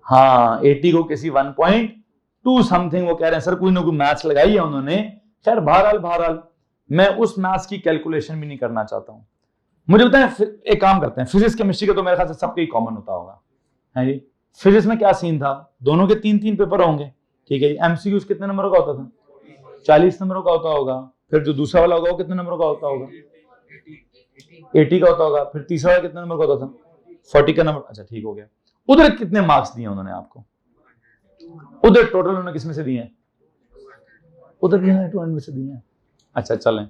हाँ, 80 को किसी 1.2 समथिंग वो कह रहे हैं सर, कोई ना कोई मैथ्स लगाई है उन्होंने। खैर, बहरहाल मैं उस मैथ्स की कैलकुलेशन भी नहीं करना चाहता हूं। मुझे बताएं, एक काम करते हैं, फिजिक्स केमिस्ट्री का तो मेरे ख्याल से सबके ही कॉमन होता होगा, है जी। फिजिक्स में क्या सीन था? दोनों के 3-3 पेपर होंगे, ठीक है। एमसीक्यूज कितने नंबर का होता था? 40 नंबर का होता होगा। फिर जो दूसरा वाला होगा वो कितने नंबर का होता होगा? 80 का होता होगा। फिर तीसरा वाला कितने नंबर का होता था? 40 का नंबर। अच्छा, ठीक हो गया। उधर कितने मार्क्स दिए उन्होंने आपको? उधर टोटल उन्होंने किसमें से दिए? उधर भी 200 में से दिए। अच्छा, चलें,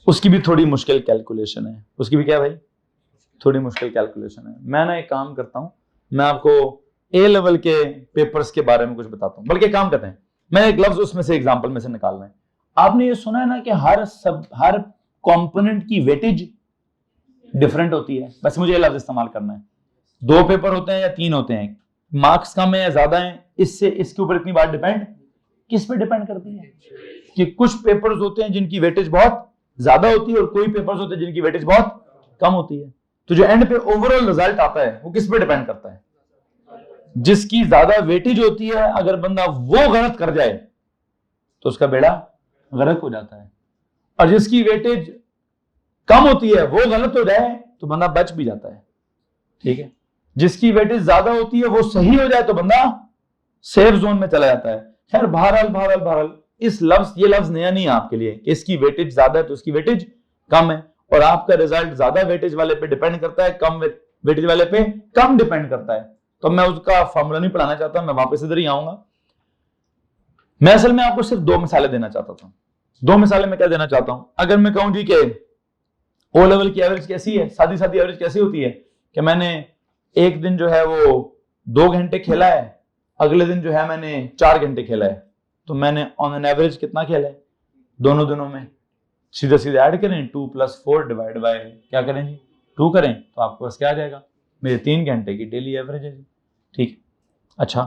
उसकी भी थोड़ी मुश्किल कैलकुलेशन है। उसकी भी क्या भाई? थोड़ी मुश्किल कैलकुलेशन है। मैं ना एक काम करता हूं, मैं आपको ए लेवल के पेपर्स के बारे में कुछ बताता हूं। बल्कि काम करते हैं, मैं एक लफ्ज उसमें से एग्जांपल में से निकालना है। आपने ये सुना है ना कि हर कंपोनेंट की वेटेज डिफरेंट होती है। बस मुझे ये लफ्ज इस्तेमाल करना है। 2 पेपर होते हैं या 3 होते हैं, मार्क्स कम है या ज्यादा है, इससे इसके ऊपर इतनी बात डिपेंड किस पे डिपेंड करती है? कि कुछ पेपर्स होते हैं जिनकी वेटेज बहुत ज्यादा होती है और कोई पेपर्स होते हैं जिनकी वेटेज बहुत कम होती है। तो जो एंड पे ओवरऑल रिजल्ट आता है वो किस पे डिपेंड करता है? जिसकी ज्यादा वेटेज होती है, अगर बंदा वो गलत कर जाए तो उसका बेड़ा गलत हो जाता है, और जिसकी वेटेज कम होती है वो गलत हो जाए तो बंदा बच भी जाता है, ठीक है। जिसकी वेटेज ज्यादा होती है वो सही हो जाए तो बंदा सेफ जोन में चला जाता है। खैर, बहरहाल ये लफ्ज नया नहीं है आपके लिए कि इसकी वेटेज ज्यादा है तो उसकी वेटेज कम है, और आपका रिजल्ट ज्यादा वेटेज वाले पे डिपेंड करता है, कम वेटेज वाले पे कम डिपेंड करता है। तो मैं उसका फॉर्मूला नहीं पढ़ाना चाहता, मैं वापस इधर ही आऊंगा। मैं असल में आपको सिर्फ 2 मिसालें देना चाहता था। 2 मिसालें मैं क्या देना चाहता हूं? अगर मैं कहूं जी कि ओ लेवल की एवरेज कैसी है, सादी सादी एवरेज कैसी होती है कि मैंने एक दिन जो है वो 2 घंटे खेला है, अगले दिन जो है मैंने 4 घंटे खेला है, तो मैंने ऑन एन एवरेज कितना खेला है दोनों दिनों में? सीधा सीधा ऐड करें, 2 + 4 डिवाइड बाय क्या करें जी? 2 करें, तो आपको बस क्या आ जाएगा? मेरे 3 घंटे की डेली एवरेज है जी, ठीक। अच्छा,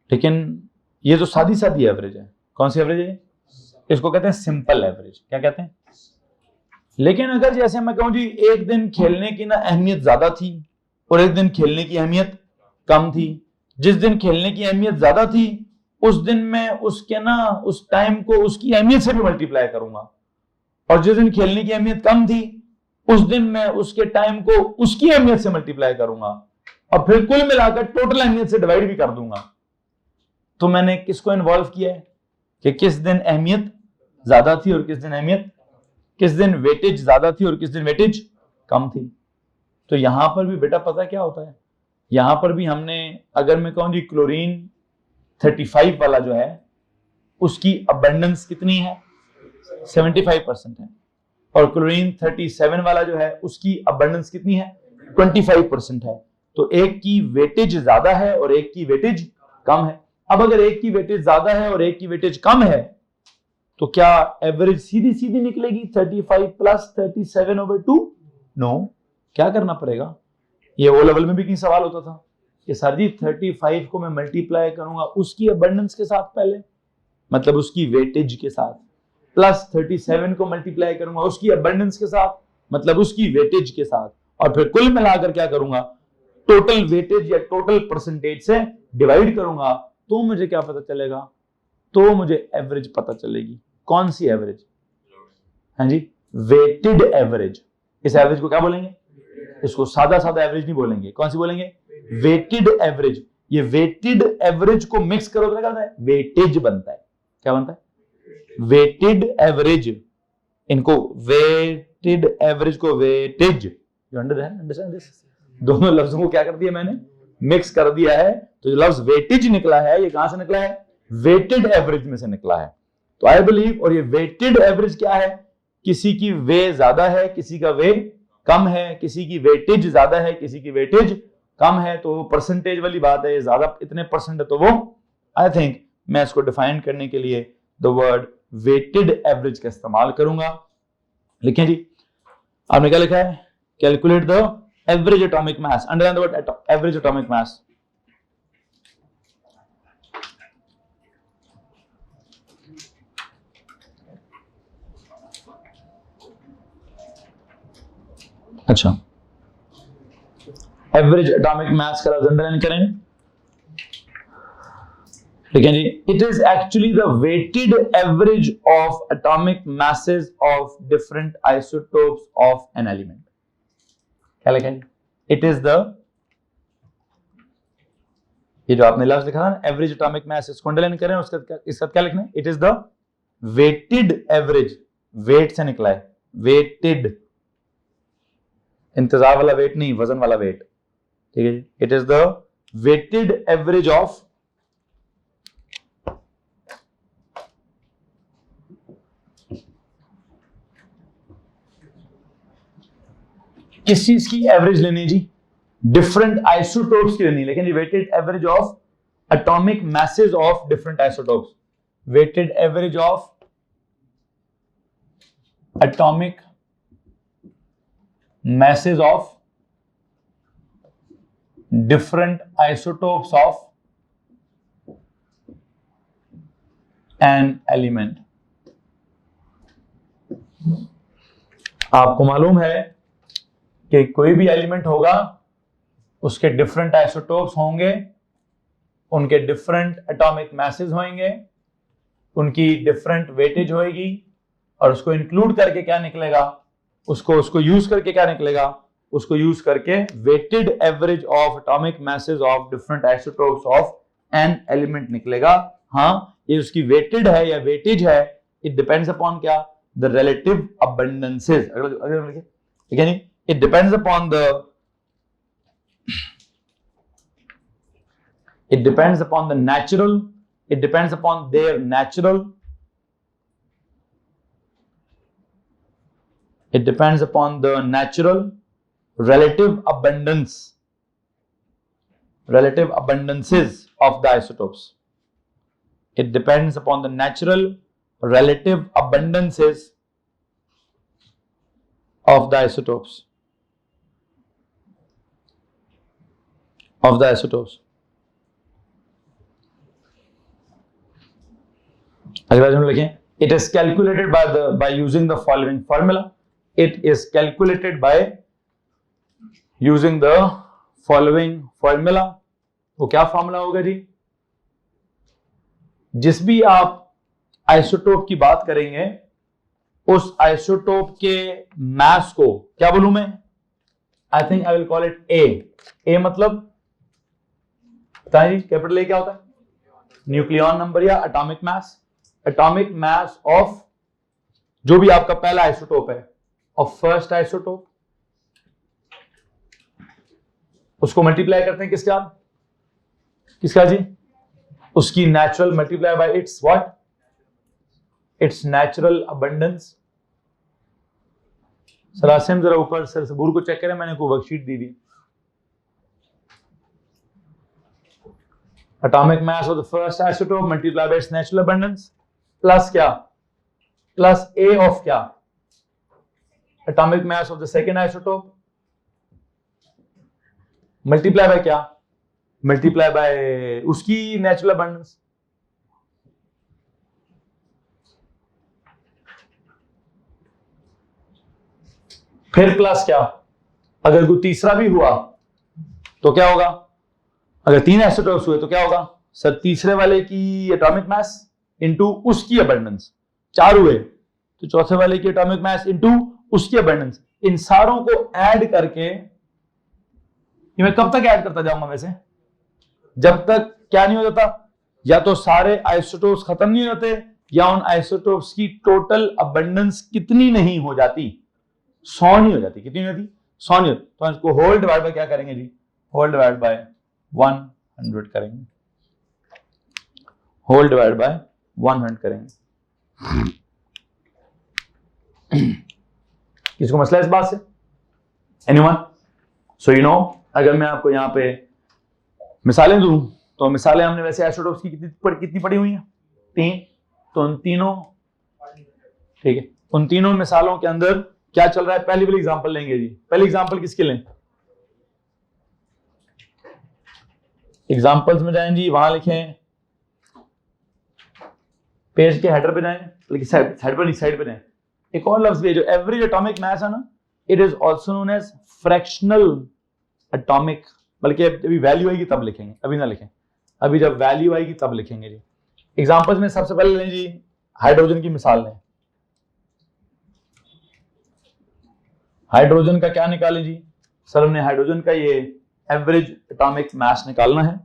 लेकिन ये तो सादी सादी एवरेज है। कौन सी एवरेज है? इसको कहते हैं सिंपल एवरेज। क्या कहते हैं? लेकिन अगर जैसे मैं कहूं जी एक दिन खेलने की ना अहमियत ज्यादा थी और एक दिन खेलने की अहमियत कम थी, जिस दिन खेलने की अहमियत ज्यादा थी उस दिन मैं उसके ना उस टाइम को उसकी अहमियत से भी मल्टीप्लाई करूंगा, और जिस दिन खेलने की अहमियत कम थी उस दिन मैं उसके टाइम को उसकी अहमियत से मल्टीप्लाई करूंगा, और फिर कुल मिलाकर टोटल अहमियत से डिवाइड भी कर दूंगा। तो मैंने किसको इन्वॉल्व किया है कि किस दिन अहमियत ज्यादा थी और किस दिन वेटेज ज्यादा थी और किस दिन वेटेज कम थी। तो यहां पर भी बेटा पता क्या होता है, यहां पर भी हमने, अगर मैं कहूं जी क्लोरीन 35 वाला जो है उसकी अबंडेंस कितनी है? 75% है। और क्लोरीन 37 वाला जो है उसकी अबंडेंस कितनी है? 25% है। तो एक की वेटेज ज्यादा है और एक की वेटेज कम है। अब अगर एक की वेटेज ज्यादा है और एक की वेटेज कम है तो क्या एवरेज सीधी सीधी निकलेगी 35 प्लस 37/2? नो, क्या करना पड़ेगा? ये ओ लेवल में भी कहीं सवाल होता था कि सर जी 35 को मैं मल्टीप्लाई करूंगा उसकी अबंडेंस के साथ पहले, मतलब उसकी वेटेज के साथ, प्लस 37 को मल्टीप्लाई करूंगा उसकी अबंडेंस के साथ, मतलब उसकी वेटेज के साथ, और फिर कुल मिलाकर क्या करूंगा? टोटल वेटेज या टोटल परसेंटेज से डिवाइड करूंगा, तो मुझे क्या पता चलेगा? तो मुझे एवरेज पता चलेगी। कौन सी एवरेज? हाँ जी, वेटेड एवरेज। इस एवरेज को क्या बोलेंगे? इसको सादा सादा एवरेज नहीं बोलेंगे। कौन सी बोलेंगे? Weighted average. ये वेटेड एवरेज को मिक्स करो तो क्या बनता है? वेटेज बनता है। क्या बनता है? Weighted average. इनको वेटेड एवरेज को वेटेज, यू अंडरस्टैंड दिस? दोनों लफ्जों को क्या कर दिया मैंने? मिक्स कर दिया है। तो जो लफ्ज वेटेज निकला है ये कहां से निकला है? वेटेड एवरेज में से निकला है। तो आई बिलीव, और ये वेटेड एवरेज क्या है? किसी की वे ज्यादा है, किसी का वे कम है, किसी की वेटेज ज्यादा है, किसी की वेटेज कम है, तो वो परसेंटेज वाली बात है। ज्यादा इतने परसेंट है तो वो, आई थिंक मैं इसको डिफाइन करने के लिए द वर्ड वेटेड एवरेज का इस्तेमाल करूंगा। लिखें जी, आपने क्या लिखा है? Calculate the average atomic mass. Underline the word average atomic मास। अच्छा, एवरेज एटॉमिक मास का लफ्ज अंडरलाइन करें। ठीक है जी, it is actually the weighted average of atomic masses of different isotopes of an element. क्या लिखा है? इट इज द, ये जो आपने लफ्ज लिखा था ना एवरेज एटॉमिक मास, इसको अंडरलाइन करें। उसका इसका क्या लिखना है? It is the weighted average. Weight से निकला है, वेटेड, इंतजार वाला वेट नहीं, वजन वाला वेट। ठीक है जी, it is the weighted average of किस चीज की एवरेज लेनी जी? डिफरेंट आइसोटोप्स की लेनी, लेकिन weighted average of atomic masses of different isotopes. Weighted average of atomic masses of different isotopes of an element। आपको मालूम है कि कोई भी एलिमेंट होगा उसके डिफरेंट आइसोटोप्स होंगे, उनके डिफरेंट एटॉमिक मैसेज होंगे, उनकी डिफरेंट वेटेज होगी, और उसको इंक्लूड करके क्या निकलेगा? उसको यूज करके क्या निकलेगा? उसको यूज करके weighted average of atomic masses of different isotopes of an element निकलेगा। हाँ, ये उसकी वेटेड है या वेटेज है, इट डिपेंड्स अपॉन क्या? The relative abundances. अगर लिखे, it depends upon the, it depends upon the natural, it depends upon their natural, it depends upon the natural relative abundances of the isotopes. It depends upon the natural relative abundances of the isotopes. अगला जो लिखें, it is calculated by using the following formula. It is calculated by using the following formula. वो क्या फॉर्मूला होगा जी? जिस भी आप आइसोटोप की बात करेंगे उस आइसोटोप के मास को क्या बोलूं मैं? I think I will call it A. A मतलब कैपिटल ए क्या होता है? न्यूक्लियॉन नंबर या atomic mass. Atomic mass of जो भी आपका पहला आइसोटोप है, ऑफ फर्स्ट आइसोटोप, उसको मल्टीप्लाई करते हैं किसका जी? उसकी natural multiply by its what? its natural abundance. Sir Asim जरा ऊपर सर सबूर को चेक करें, मैंने कोई वर्कशीट दी थी. Atomic mass of the first isotope multiplied by its natural abundance plus क्या? Plus A of क्या? Atomic mass of the second isotope multiply by क्या? Multiply by उसकी natural abundance. फिर प्लस क्या? अगर कोई तीसरा भी हुआ तो क्या होगा? अगर 3 आइसोटोप्स हुए तो क्या होगा? सर तीसरे वाले की एटॉमिक मास इनटू उसकी अबंडेंस. 4 हुए तो चौथे वाले की एटॉमिक मास इनटू उसकी अबंडेंस. इन सारों को ऐड करके ये मैं कब तक ऐड करता जाऊंगा वैसे? जब तक क्या नहीं हो जाता, या तो सारे आइसोटोप्स खत्म नहीं हो जाते, या उन आइसोटोप्स की टोटल अबंडेंस कितनी नहीं हो जाती, 100 नहीं हो जाती. कितनी नहीं होती? 100 नहीं होती. तो इसको होल डिवाइड बाय क्या करेंगे जी? होल डिवाइड बाय 100 करेंगे. होल डिवाइड बाय 100 करेंगे. किसको मसला है इस बात से? एनीवन? सो यू नो, अगर मैं आपको यहां पे मिसालें दूं तो मिसालें हमने वैसे आइसोटोप्स की कितनी पड़ी हुई हैं? 3. तो उन तीनों, ठीक है, उन तीनों मिसालों के अंदर क्या चल रहा है? पहली वाली एग्जांपल लेंगे जी. पहली एग्जांपल किसके लें? एग्जांपल्स में जाएं जी, वहां लिखें, पेज के हेडर पे जाएं, लेकिन साइड पर नहीं, साइड पे जाएं. एक और लफ्ज भी है जो एवरेज एटॉमिक मास है ना, it is also known as fractional atomic. बल्कि अभी वैल्यू आएगी तब लिखेंगे, अभी ना लिखें. अभी जब वैल्यू आएगी तब लिखेंगे जी. एग्जांपल्स में सबसे पहले लें जी, हाइड्रोजन की मिसाल लें. हाइड्रोजन का क्या निकालें जी? सर हमने हाइड्रोजन का ये एवरेज एटॉमिक मास निकालना है.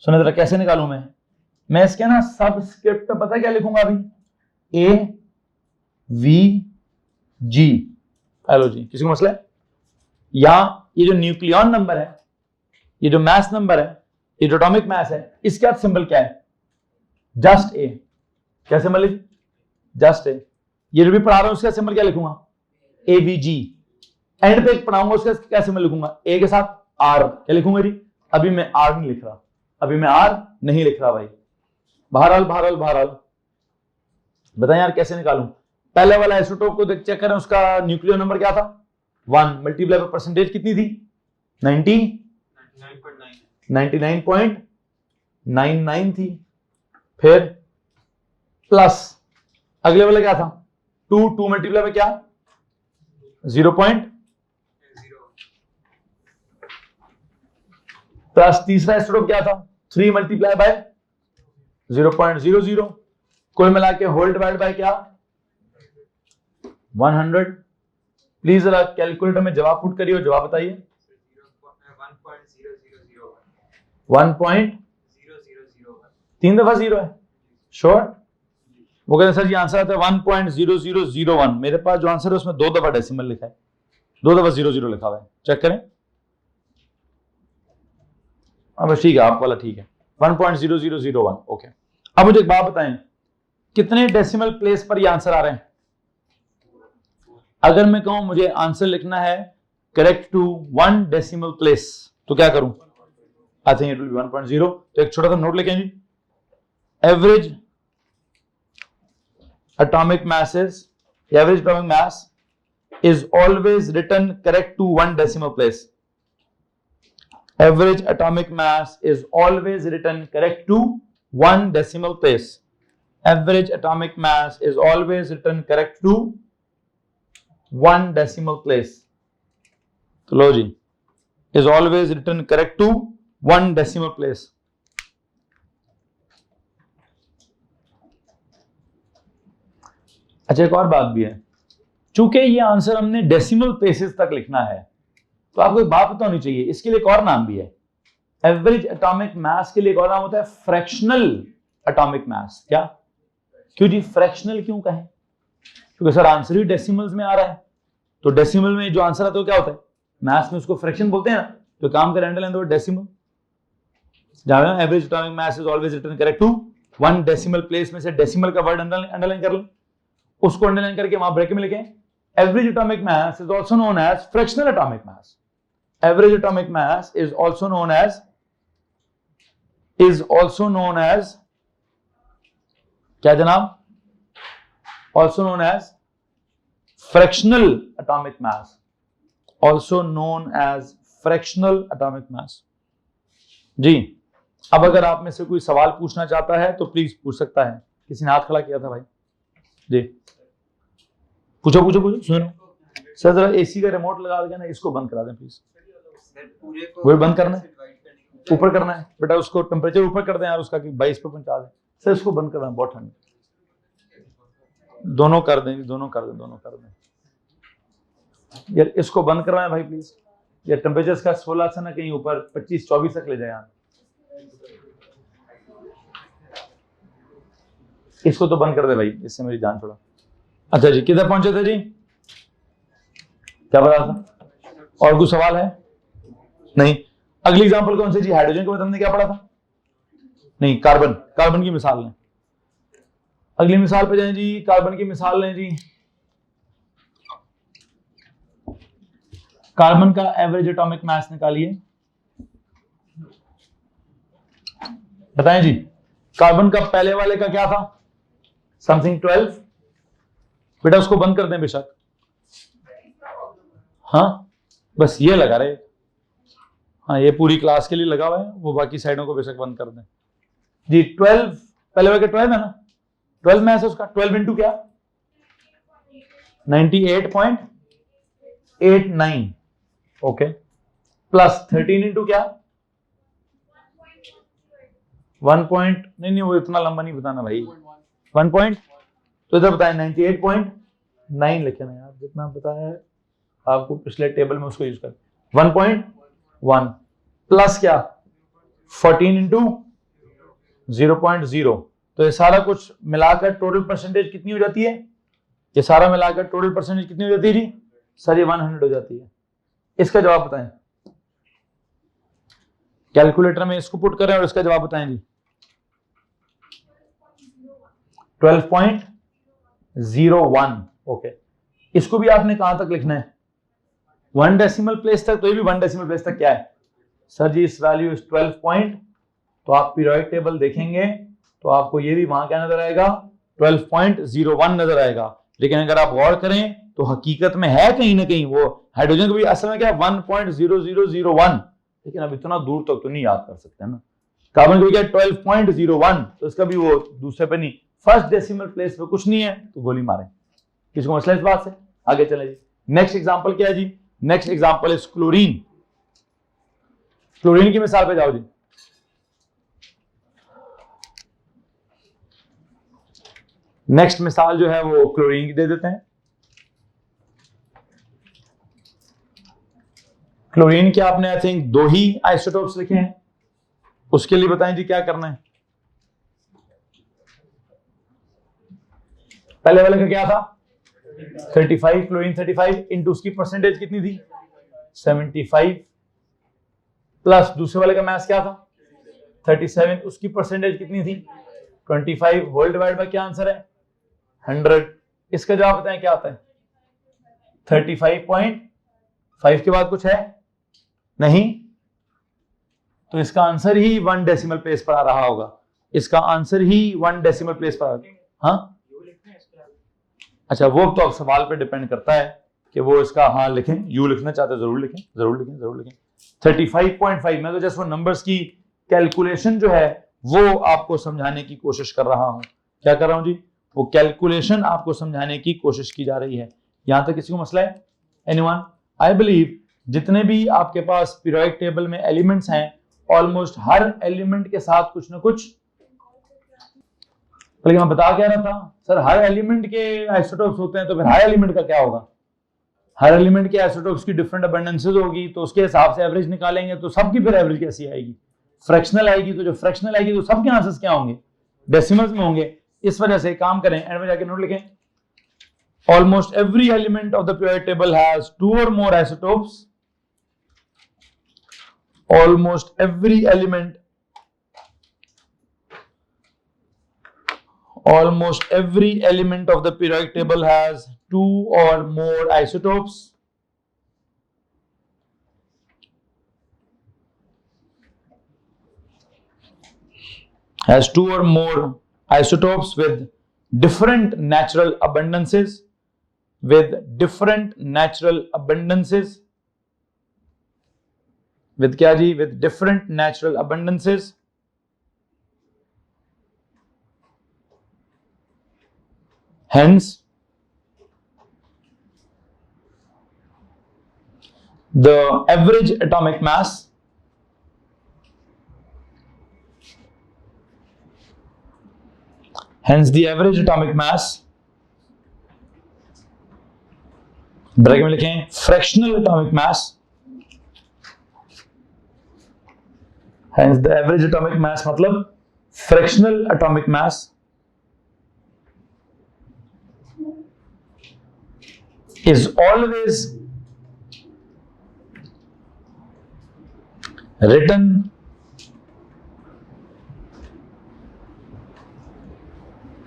सुनो जरा कैसे निकालूं मैं इसके ना सबस्क्रिप्ट पे पता क्या लिखूंगा अभी? A V ji. हेलो जी, किसी को मसला है? या ये जो न्यूक्लियॉन नंबर है, ये जो मास नंबर है, ये जो एटॉमिक मास है, इसका सिंबल क्या है? Just a. क्या सिंबल है? Just a. ये जो भी पढ़ा रहा हूं उसका सिंबल क्या लिखूंगा? एवीजी. एंड पे पढ़ाऊंगा उसका क्या सिंबल लिखूंगा? ए के साथ आर. क्या लिखूंगा जी? अभी मैं आर नहीं लिख रहा, अभी मैं आर नहीं लिख रहा भाई. बहरहाल बताएं यार कैसे निकालूं? पहले वाला आइसोटोप को चेक करें, उसका न्यूक्लियर नंबर क्या था? 1. मल्टीप्लाई बाय परसेंटेज कितनी थी? 99.99 थी. फिर प्लस अगले वाला क्या था? 2 मल्टीप्लाई बाय क्या? 0.0. प्लस तीसरा आइसोटोप क्या था? 3 मल्टीप्लाई बाय 0.00. कुल मिला के होल डिवाइड बाय क्या? 100. प्लीज जरा कैलकुलेटर में जवाब पुट करिए और जवाब बताइए. 1.0001. 3 दफा 0 है. श्योर? वो कहते सर जी आंसर आता है 1.0001. मेरे पास जो आंसर है उसमें 2 दफा डेसिमल लिखा है, 2 दफा 00 लिखा हुआ है. चेक करें. अब ठीक है, आप वाला ठीक है. 1.0001. ओके. अब मुझे एक बात बताएं, कितने डेसिमल प्लेस पर ये आंसर आ रहे हैं? अगर मैं कहूं मुझे आंसर लिखना है करेक्ट टू 1 डेसिमल प्लेस, तो क्या करूं? I think it will be 1.0. तो एक छोटा सा नोट लिखें जी. Average atomic masses, average atomic mass is always written correct to 1 decimal place. Average atomic mass is always written correct to 1 decimal place. Average atomic mass is always written correct to 1 decimal place. तो लो जी, is always written correct to 1 decimal place. अच्छा एक और बात भी है, चूंकि ये आंसर हमने डेसिमल प्लेसेस तक लिखना है तो आपको एक बात पता होनी चाहिए, इसके लिए एक और नाम भी है. एवरेज एटॉमिक मास के लिए एक और नाम होता है फ्रैक्शनल एटॉमिक मास. क्या? क्यों जी फ्रैक्शनल क्यों कहें? क्योंकि सर आंसर ही डेसिमल्स में आ रहा है, तो डेसिमल में जो आंसर आता है वो क्या होता है? मैथ्स में उसको फ्रैक्शन बोलते हैं ना. तो काम करें अंडरलाइन द वर्ड डेसिमल. जहां average atomic mass is always written correct to 1 decimal place में से डेसिमल का वर्ड अंडरलाइन कर लें, उसको अंडरलाइन करके वहां ब्रैकेट में लिखें average atomic mass is also known as fractional atomic mass. Average atomic mass is also known as क्या जनाब? also known as fractional atomic mass, also known as fractional atomic mass। जी, अब अगर आप में से कोई सवाल पूछना चाहता है तो प्लीज पूछ सकता है। किसी ने हाथ खड़ा किया था भाई जी, पूछो पूछो पूछो। सुनो सर, जरा एसी का रिमोट लगा देना, इसको बंद करा दें प्लीज। वो बंद करना है, ऊपर करना है बेटा, उसको टेम्परेचर ऊपर कर दें यार उसका कि 22 पे पहुंचा दें। सर इसको बंद करना है, बहुत ठंड। दोनों कर दें, दोनों कर दें यार, इसको बंद करवाएं भाई प्लीज। ये टेम्परेचर का 16 से ना कहीं ऊपर 25-24 तक ले जाए यार। इसको तो बंद कर दे भाई, इससे मेरी जान छोड़ा। अच्छा जी, किधर पहुंचे थे जी? क्या बता था? और कुछ सवाल है? नहीं। अगली एग्जांपल कौन सी जी? हाइड्रोजन के बाद हमने क्या पढ़ा था? नहीं, कार्बन की मिसाल लें। अगली मिसाल पे जाएं जी, कार्बन की मिसाल लें जी। कार्बन का एवरेज एटॉमिक मास निकालिए, बताएं जी। कार्बन का पहले वाले का क्या था? समथिंग 12। बेटा उसको बंद कर दें बेशक। हाँ बस ये लगा रहे, हाँ ये पूरी क्लास के लिए लगा हुआ है, वो बाकी साइडों को बेशक बंद कर दें जी। 12 पहले वाले का 12 है ना, 12 में है उसका 12 इंटू क्या? 98.89 ओके, प्लस 13 इंटू क्या? 1 पॉइंट नहीं वो इतना लंबा नहीं बताना भाई। 1 पॉइंट तो इधर बताएं 98.9 लिखे ना यार, जितना बताया है आपको पिछले टेबल में उसको यूज कर। 1.1 प्लस क्या? 14 इंटू 0.0। तो ये सारा कुछ मिलाकर टोटल परसेंटेज कितनी हो जाती है? ये सारा मिलाकर टोटल परसेंटेज कितनी हो जाती है जी? सर ये 100 हो जाती है। इसका जवाब बताएं, कैलकुलेटर में इसको पुट करें और इसका जवाब बताएं जी। 12.01 ओके। इसको भी आपने कहां तक लिखना है? 1 डेसिमल प्लेस तक। तो ये भी 1 डेसिमल प्लेस तक क्या है सर जी? इस वैल्यू इज 12 पॉइंट। तो आप पीरियोडिक टेबल देखेंगे तो आपको ये भी वहां क्या नजर आएगा? 12.01 नजर आएगा। लेकिन अगर आप गौर करें तो हकीकत में है कहीं ना कहीं वो हाइड्रोजन को भी असल में क्या 1.0001, लेकिन अब इतना दूर तक तो नहीं याद कर सकते ना। कार्बन को भी क्या 12.01, तो इसका भी वो दूसरे पे नहीं, फर्स्ट डेसिमल प्लेस पे कुछ नहीं है तो गोली मारें। किसको मसला इस बात से? आगे चले जी। नेक्स्ट एग्जांपल क्या है जी? Next example is chlorine. Chlorine की मिसाल पे जाओ जी। नेक्स्ट मिसाल जो है वो क्लोरीन की दे देते हैं। क्लोरीन के आपने आई थिंक 2 ही आइसोटोप्स लिखे हैं, उसके लिए बताएं जी क्या करना है। पहले वाले का क्या था? 35, क्लोरीन 35 इंटू उसकी परसेंटेज कितनी थी? 75 प्लस दूसरे वाले का मास क्या था? 37, उसकी परसेंटेज कितनी थी? 25 होल डिवाइड बाय क्या आंसर है? 100। इसका जवाब बताएं क्या आता है? 35.5 के बाद कुछ है नहीं, तो इसका आंसर ही 1 डेसिमल प्लेस पर आ रहा होगा। इसका आंसर ही 1 डेसिमल प्लेस पर आ रहा है। हाँ अच्छा, वो तो अब सवाल पे डिपेंड करता है कि वो इसका हाँ लिखें, यू लिखना चाहते जरूर लिखें, जरूर लिखें, जरूर लिखें। 35.5 मैं तो जस्ट वो नंबर्स की कैलकुलेशन जो है वो आपको समझाने की कोशिश कर रहा हूं। क्या कर रहा हूं जी? वो कैलकुलेशन आपको समझाने की कोशिश की जा रही है। यहां तक किसी को मसला है? एनीवन? आई बिलीव जितने भी आपके पास पीरियोडिक टेबल में एलिमेंट्स हैं, ऑलमोस्ट हर एलिमेंट के साथ कुछ ना कुछ, बल्कि मैं बता क्या रहा था सर, हर एलिमेंट के आइसोटोप्स होते हैं, तो फिर हर एलिमेंट का क्या होगा? हर एलिमेंट के आइसोटोप्स की डिफरेंट अबंडेंसेस होगी, तो उसके हिसाब से एवरेज निकालेंगे। तो सबकी फिर एवरेज कैसी आएगी? फ्रैक्शनल आएगी। तो जो फ्रैक्शनल आएगी तो सबके आंसर्स क्या होंगे? डेसिमल्स में होंगे। इस वजह से काम करें, एंड में जाके नोट लिखें, almost every element of the periodic table has 2 or more isotopes. Almost every element almost every element of the periodic table has 2 or more isotopes. Has 2 or more isotopes with different natural abundances. With different natural abundances. With क्या जी? With different natural abundances. Hence, the average atomic mass bracket में लिखें fractional atomic mass, hence the average atomic mass मतलब fractional atomic mass is always written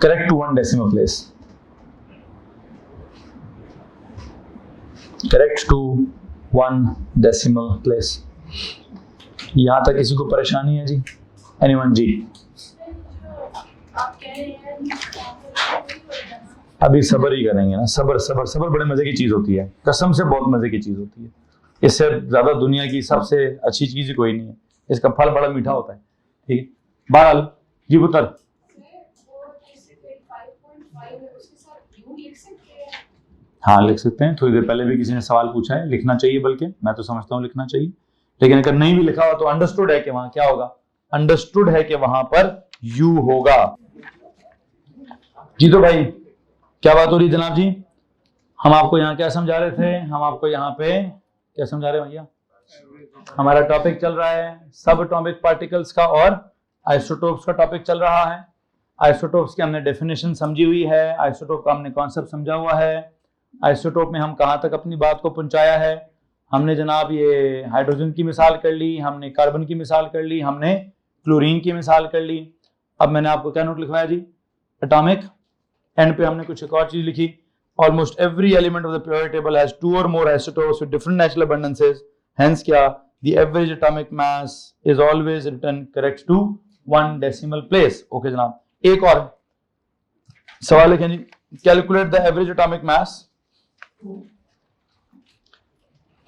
correct to 1 decimal place. Correct to 1 decimal place. यहां तक किसी को परेशानी है जी? एनीवन जी? अभी सब्र ही करेंगे ना, सब्र सब्र सब्र बड़े मजे की चीज होती है, कसम से बहुत मजे की चीज होती है। इससे ज्यादा दुनिया की सबसे अच्छी चीज कोई नहीं है, इसका फल बड़ा मीठा होता है। ठीक है, बहरहाल जी पुत्र, हाँ लिख सकते हैं। थोड़ी देर पहले भी किसी ने सवाल पूछा है, लिखना चाहिए, बल्कि मैं तो समझता हूँ लिखना चाहिए, लेकिन अगर नहीं भी लिखा हुआ तो अंडरस्टूड है कि वहां क्या होगा? अंडरस्टूड है कि वहां पर यू होगा। जी तो भाई क्या बात हो रही जनाब जी? हम आपको यहाँ क्या समझा रहे थे? हम आपको यहाँ पे क्या समझा रहे हैं भैया? हमारा टॉपिक चल रहा है सब एटॉमिक पार्टिकल्स का और आइसोटोप्स का टॉपिक चल रहा है। आइसोटोप्स की हमने डेफिनेशन समझी हुई है, आइसोटोप का हमने कॉन्सेप्ट समझा हुआ है, आइसोटोप में हम कहाँ तक अपनी बात को पहुंचाया है। हमने जनाब ये हाइड्रोजन की मिसाल कर ली, हमने कार्बन की मिसाल कर ली, हमने क्लोरीन की मिसाल कर ली। अब मैंने आपको क्या नोट लिखवाया जी? एटॉमिक एंड पे हमने कुछ एक और चीज लिखी, almost every element of the periodic table has 2 or more isotopes with different natural abundances, hence क्या the average atomic mass is always written correct to 1 decimal place। Okay जनाब, एक और सवाल लिखें जी, calculate the average atomic mass.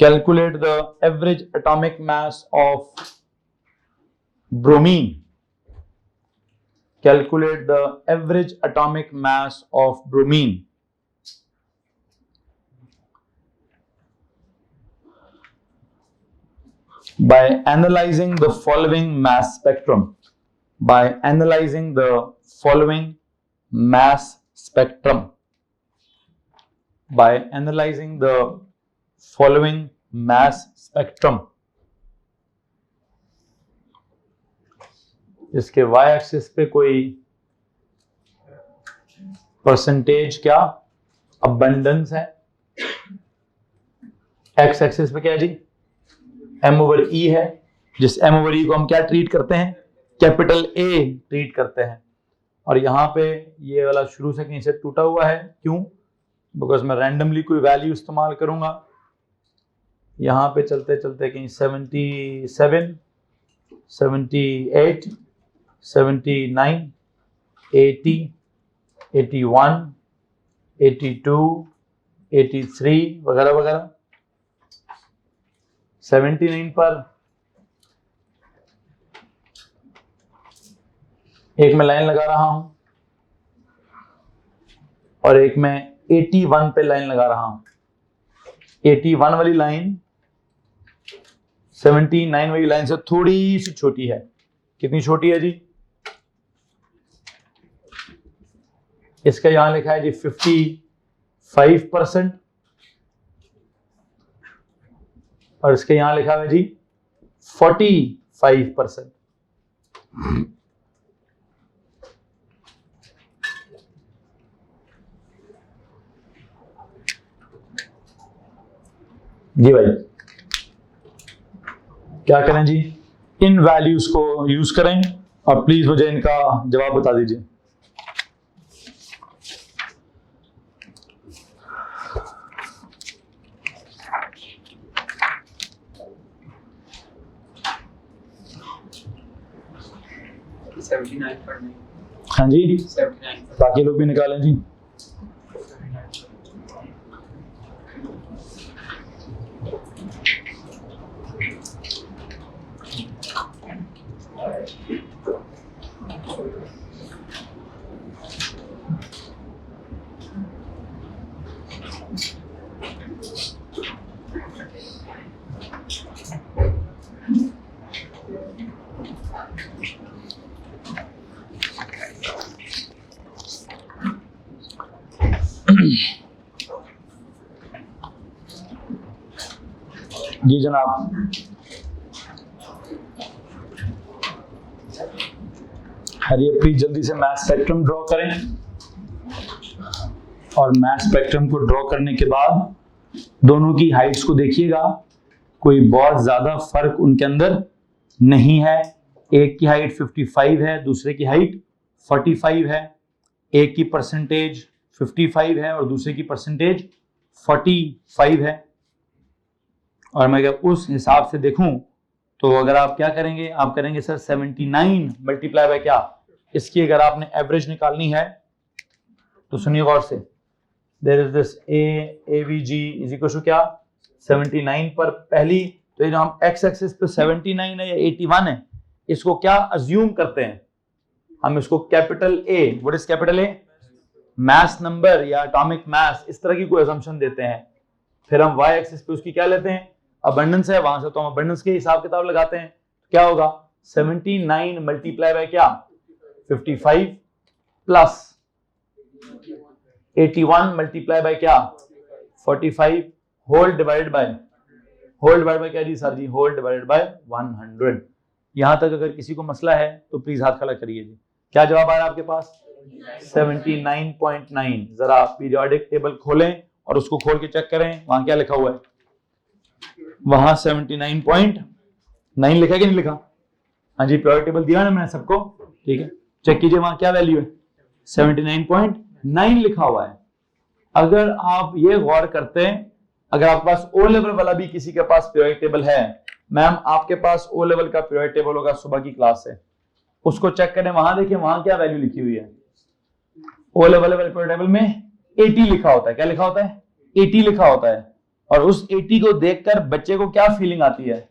Calculate the average atomic mass of bromine. Calculate the average atomic mass of bromine. By analyzing the following mass spectrum. By analyzing the following mass spectrum. By analyzing the following mass spectrum. इसके y एक्सिस पे कोई परसेंटेज क्या अबंडेंस है, x एक्सिस पे क्या है जी? m/e है, जिस m/e को हम क्या ट्रीट करते हैं? कैपिटल A ट्रीट करते हैं। और यहाँ पे ये वाला शुरू से कहीं से टूटा हुआ है, क्यों? बिकॉज मैं रैंडमली कोई वैल्यू इस्तेमाल करूंगा। यहाँ पे चलते चलते कहीं 77, 78, 79, 80, 81, 82, 83 वगैरह वगैरह। 79 पर एक मैं लाइन लगा रहा हूं और एक मैं 81 पे लाइन लगा रहा हूं। 81 वाली लाइन 79 वाली लाइन से थोड़ी सी छोटी है। कितनी छोटी है जी? इसका यहां लिखा है जी 55% और इसके यहां लिखा है जी 45%। जी भाई क्या करें जी? इन वैल्यूज को यूज करें और प्लीज मुझे इनका जवाब बता दीजिए। हाँ जी, 79 बाकी लोग भी निकालें जी। जी जनाब, हरिए प्लीज जल्दी से मैथ स्पेक्ट्रम ड्रॉ करें, और मैथ स्पेक्ट्रम को ड्रॉ करने के बाद दोनों की हाइट्स को देखिएगा, कोई बहुत ज्यादा फर्क उनके अंदर नहीं है। एक की हाइट 55 है, दूसरे की हाइट 45 है। एक की परसेंटेज 55 है और दूसरे की परसेंटेज 45 है। और मैं अगर उस हिसाब से देखूं तो अगर आप क्या करेंगे, आप करेंगे सर 79 मल्टीप्लाई बाय क्या, इसकी अगर आपने एवरेज निकालनी है तो सुनिए गौर से, there is this AVG is equal to क्या 79 पर पहली, तो ये जो हम एक्स एक्सिस पे 79 है या 81 है, इसको क्या अज्यूम करते हैं हम, इसको capital A, what is capital A, mass number या एटॉमिक मास, इस तरह की कोई असम्पशन देते हैं। फिर हम y एक्सिस पे उसकी क्या लेते हैं, अबंडेंस है, वहां से तो हम अबंडेंस के हिसाब किताब लगाते हैं। क्या होगा 79 मल्टीप्लाई बाय क्या 55 प्लस 81 मल्टीप्लाई बाय क्या 45 होल डिवाइडेड बाय क्या जी सर जी, होल डिवाइडेड बाय 100। यहां तक अगर किसी को मसला है तो प्लीज हाथ खड़ा करिए जी। क्या जवाब आया आपके पास 79.9। जरा पीरियोडिक टेबल खोलें और उसको खोल के चेक करें, वहां क्या लिखा हुआ है, वहां 79.9 लिखा कि नहीं लिखा, हाँ जी पीरियोडिक टेबल दिया ना मैंने सबको, ठीक है, चेक कीजिए वहां क्या वैल्यू है 79.9 लिखा हुआ है। अगर आप ये गौर करते हैं, अगर आपके पास ओ लेवल वाला भी किसी के पास पीरियोडिक टेबल है, मैम आपके पास ओ लेवल का पीरियोडिक टेबल होगा, सुबह की क्लास है, उसको चेक करें, वहां देखिए वहां क्या वैल्यू लिखी हुई है, ओ लेवल पीरियोडिक टेबल में 80 लिखा होता है। क्या लिखा होता है 80 लिखा होता है। और उस 80 को देखकर बच्चे को क्या फीलिंग आती है,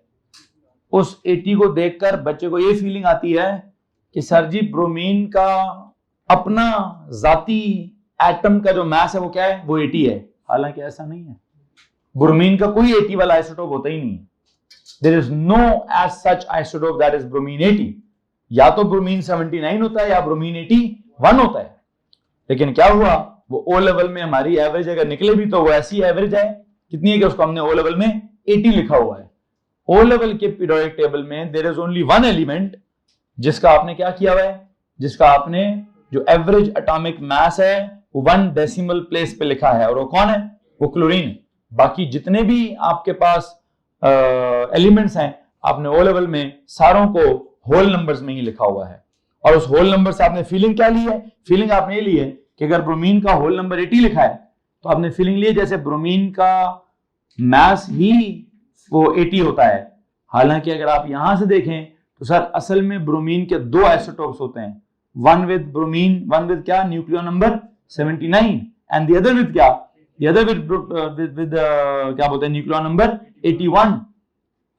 उस 80 को देखकर बच्चे को ये फीलिंग आती है कि सर जी ब्रोमीन का अपना जाती एटम का जो मास है वो क्या है, वो 80 है। हालांकि ऐसा नहीं है, ब्रोमीन का कोई 80 वाला आइसोटोप होता ही नहीं है। There is no as such isotope that is bromine 80। या तो ब्रोमीन 79 होता है या ब्रोमीन 81 होता है। लेकिन क्या हुआ, वो ओ लेवल में हमारी एवरेज अगर निकले भी तो वो ऐसी एवरेज है कितनी है कि उसको हमने ओ लेवल में 80 लिखा हुआ है। ओ लेवल के पीरियोडिक टेबल में there is only one element जिसका आपने क्या किया हुआ है, जिसका आपने जो एवरेज एटॉमिक मास है वो 1 डेसिमल प्लेस पे लिखा है, और वो कौन है, वो क्लोरीन है। बाकी जितने भी आपके पास एलिमेंट्स हैं आपने ओ लेवल में सारों को होल नंबर्स में ही लिखा हुआ है। और उस होल नंबर से आपने फीलिंग क्या ली है, फीलिंग आपने ये ली है कि अगर ब्रोमीन का होल नंबर 80 लिखा है तो आपने फीलिंग ली है जैसे ब्रोमीन का मास ही वो 80 होता है। हालांकि अगर आप यहां से देखें तो सर असल में ब्रोमीन के दो आइसोटोप्स होते हैं, one with bromine, one with क्या nuclear number 79 and the other with क्या, द अदर विद क्या बोलते हैं न्यूक्लियर नंबर 81।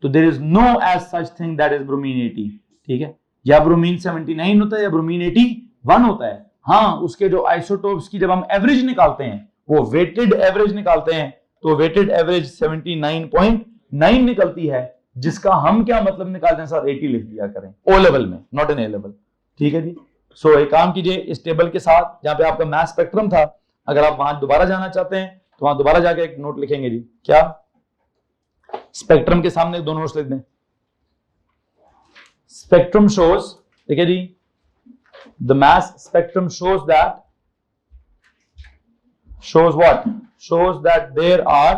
तो there is no as such thing that is bromine 80, ठीक है, या ब्रोमीन 79 होता है या ब्रोमीन 81 होता है। हाँ, उसके जो आइसोटोप्स की जब हम एवरेज निकालते हैं वो वेटेड एवरेज निकालते हैं तो वेटेड एवरेज 79.9 निकलती है, जिसका हम क्या मतलब निकालते हैं सर 80 लिख दिया करें ओ लेवल में, नॉट इन ए लेवल, ठीक है जी। सो एक काम कीजिए, इस टेबल के साथ जहां पे आपका मैथ स्पेक्ट्रम था, अगर आप वहां दोबारा जाना चाहते हैं तो वहां दोबारा जाके एक नोट लिखेंगे जी, क्या स्पेक्ट्रम के सामने दो नोट्स लिख दें। स्पेक्ट्रम शोज, ठीक है जी, the mass spectrum shows what, shows that there are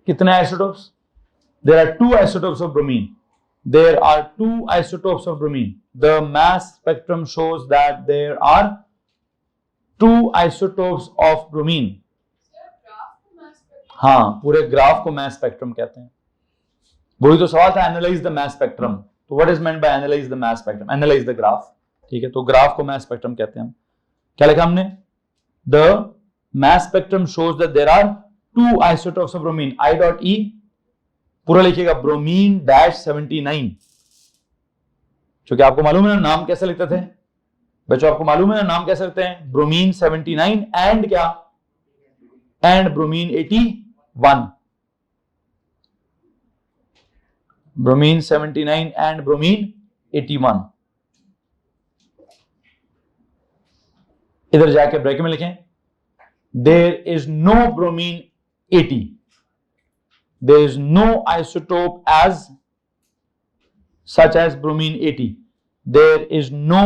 कितने isotopes, there are 2 isotopes of bromine, there are 2 isotopes of bromine, the mass spectrum shows that there are 2 isotopes of bromine। हाँ, पूरे ग्राफ को मास स्पेक्ट्रम कहते हैं। वही तो सवाल था, एनालाइज द मास स्पेक्ट्रम। तो what is meant by analyse the mass spectrum? Analyse the graph, ठीक है। तो ग्राफ को मास स्पेक्ट्रम कहते हैं हम। क्या लिखा हमने? The mass spectrum shows that there are 2 isotopes of bromine, I dot E पूरा लिखिएगा, ब्रोमीन डैश 79। क्योंकि आपको मालूम है ना नाम कैसे लिखते थे बच्चों, आपको मालूम है ना नाम कैसे लिखते हैं? ब्रोमीन 79 एंड क्या? And bromine 81। Bromine 79 and bromine 81। इधर जाके ब्रैकेट में लिखें, there is no bromine 80, there is no isotope as such as bromine 80, there is no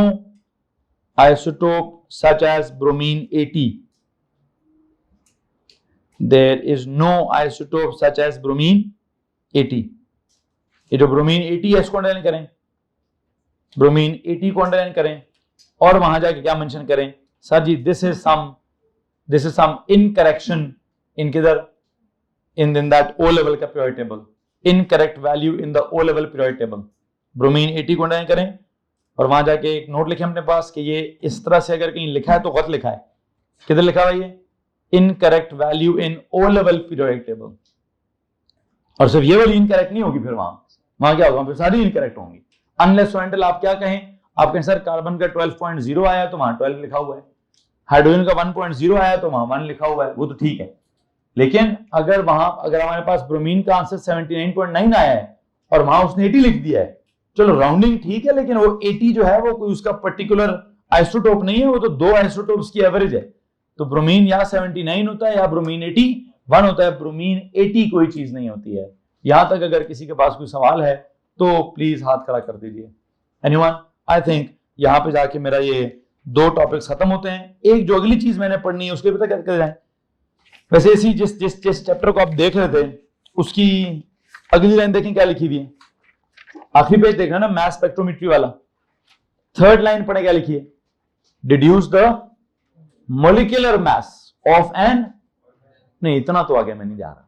isotope such as bromine 80, there is no isotope such as bromine 80। ये जो bromine 80 है इसको अंडरलाइन करें, bromine 80 को अंडरलाइन करें और वहां जाके क्या मेंशन करें? Sir ji this is some incorrection in किधर? in that O level का periodic table, incorrect value in the O level periodic table। Bromine 80 को अंडरलाइन करें और वहां जाके एक नोट लिखे अपने पास कि ये इस तरह से अगर कहीं लिखा है तो गलत लिखा है। किधर लिखा हुआ ये? Incorrect value in O level periodic table. और सिर्फ ये वाली इनकरेक्ट नहीं होगी, फिर वहां क्या होगा? फिर सारी इनकरेक्ट होंगी, अनलेस अनटिल आप क्या कहें? आप कहें सर कार्बन का 12.0 आया तो वहां 12 लिखा हुआ है, हाइड्रोजन का 1.0 आया तो वहां 1 लिखा हुआ है, वो तो ठीक है। लेकिन अगर हमारे पास ब्रोमीन का आंसर 79.9 आया है और वहां उसने 80 लिख दिया है, चलो राउंडिंग ठीक है, लेकिन वो 80 जो है वो कोई उसका पर्टिकुलर आइसोटोप नहीं है, वो तो 2 आइसोटोप्स की एवरेज है। तो ब्रोमीन या 79 होता है या ब्रोमीन 81 होता है, ब्रोमीन 80 कोई चीज नहीं होती है। यहां तक अगर किसी के पास कोई सवाल है तो प्लीज हाथ खड़ा कर दीजिए। एनीवन? आई थिंक यहां पे जाके मेरा ये 2 टॉपिक्स खत्म होते हैं। एक जो अगली चीज मैंने पढ़नी है उसके लिए पता क्या कर जाए? वैसे इसी जिस चैप्टर को आप देख रहे थे उसकी अगली लाइन देखें क्या लिखी हुई है। आखिरी पेज देखना ना, मास स्पेक्ट्रोमेट्री वाला, 3rd लाइन पढ़े क्या लिखी है? Deduce the molecular mass of N, नहीं इतना तो आगे मैं नहीं जा रहा,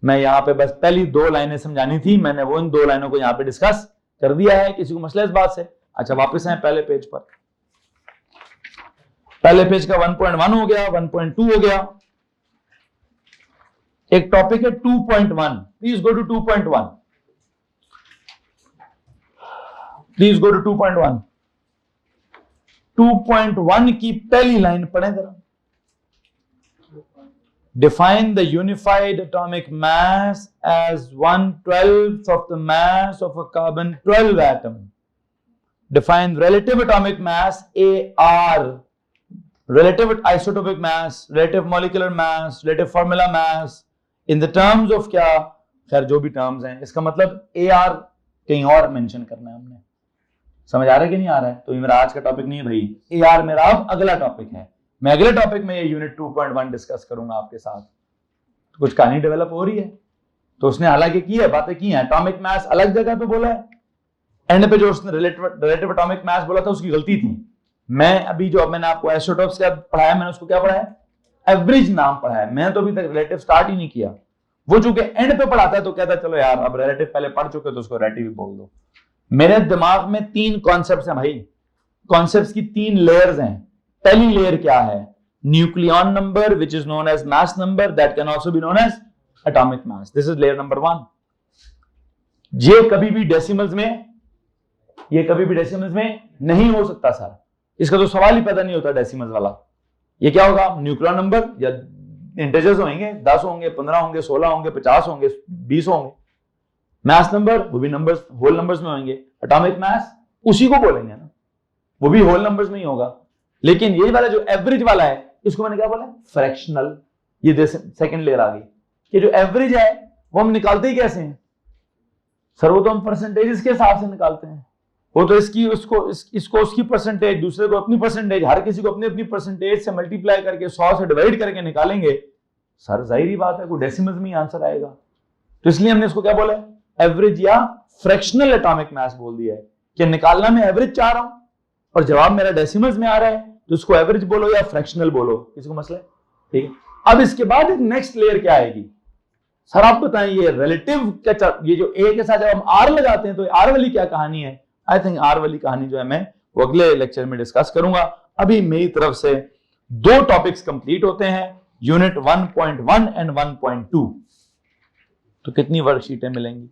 मैं यहां पे बस पहली 2 लाइनें समझानी थी, मैंने वो इन 2 लाइनों को यहां पे डिस्कस कर दिया है। किसी को मसला इस बात से? अच्छा वापस आए पहले पेज पर। पहले पेज का 1.1 हो गया, 1.2 हो गया, एक टॉपिक है 2.1। Please go to 2.1, please go to 2.1। 2.1 की पहली लाइन पढ़ें जरा। Define the unified atomic mass as 1/12 of the mass of a carbon 12 atom. Define relative atomic mass AR, relative isotopic mass, relative molecular mass, relative formula mass in the terms of क्या? खैर जो भी टर्म्स हैं, इसका मतलब AR कहीं और मेंशन करना है हमने। समझ आ रहा है कि नहीं आ रहा है? तो ये मेरा आज का टॉपिक नहीं है भाई, AR मेरा अब अगला टॉपिक है। मैं अगले टॉपिक में ये यूनिट 2.1 डिस्कस करूंगा आपके साथ। तो कुछ कहानी डेवलप हो रही है, तो उसने हालांकि की है, बातें की हैं। एटॉमिक मास अलग जगह पे बोला है, एंड पे जो उसने रिलेटिव एटॉमिक मास बोला था उसकी गलती थी। मैं अभी जो मैंने आपको आइसोटोप्स का पढ़ाया, मैंने उसको क्या पढ़ाया? एवरेज नाम पढ़ाया। मैं तो अभी तक रिलेटिव स्टार्ट ही नहीं किया। वो चूंकि एंड पे पढ़ाता है तो कहता है चलो यार अब रिलेटिव पहले पढ़ चुके तो उसको रिलेटिव ही बोल दो। मेरे दिमाग में 3 कॉन्सेप्ट्स हैं भाई, कॉन्सेप्ट्स की 3 लेयर्स हैं। पहली लेयर क्या है? Nucleon number which is known as mass number, that can also be known as atomic mass. This is layer number 1। ये कभी भी डेसिमल्स में नहीं हो सकता सर, इसका तो सवाल ही पैदा नहीं होता डेसिमल्स वाला। ये क्या होगा? न्यूक्लियर नंबर या इंटीजर्स होंगे, 10 होंगे, 15 होंगे, 16 होंगे, 50 होंगे, 20 होंगे। मास नंबर वो भी नंबर्स, होल नंबर्स में होंगे। एटॉमिक मास उसी को बोलेंगे ना, वो भी होल नंबर्स में ही होगा। लेकिन ये वाला जो एवरेज वाला है, इसको मैंने क्या बोला? फ्रैक्शनल। ये सेकंड लेयर आ गई कि जो एवरेज है वो हम निकालते ही कैसे हैं सर? वो तो हम परसेंटेजेस के हिसाब से निकालते हैं। वो तो इसको उसकी परसेंटेज, दूसरे को अपनी परसेंटेज, हर किसी को अपनी अपनी परसेंटेज से मल्टीप्लाई करके 100 से डिवाइड करके निकालेंगे सर। जाहिर ही बात है कोई डेसिमल्स में ही आंसर आएगा। तो इसलिए हमने इसको क्या बोला है? एवरेज या फ्रैक्शनल एटॉमिक मास बोल दिया है कि निकालना मैं एवरेज चाह रहा हूं और जवाब मेरा डेसिमल्स में आ रहा है, तो इसको एवरेज बोलो या फ्रैक्शनल बोलो, किसी को मसला है? ठीक है। अब इसके बाद एक नेक्स्ट लेयर क्या आएगी? सर आप बताएं ये रिलेटिव क्या, ये जो ए के साथ जब हम आर लगाते हैं तो आर वाली क्या कहानी है? आई थिंक आर वाली कहानी जो है मैं वो अगले लेक्चर में डिस्कस करूंगा। अभी मेरी तरफ से 2 टॉपिक्स कंप्लीट होते हैं, यूनिट 1.1 एंड 1.2। तो कितनी वर्कशीटें मिलेंगी?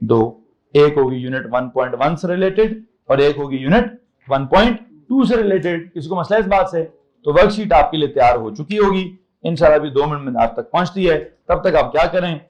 2। एक होगी यूनिट 1.1 से रिलेटेड और एक होगी यूनिट 1.2 से रिलेटेड। किसी को मसला इस बात से? तो वर्कशीट आपके लिए तैयार हो चुकी होगी इंशाल्लाह, अभी 2 मिनट में आप तक पहुंचती है। तब तक आप क्या करें,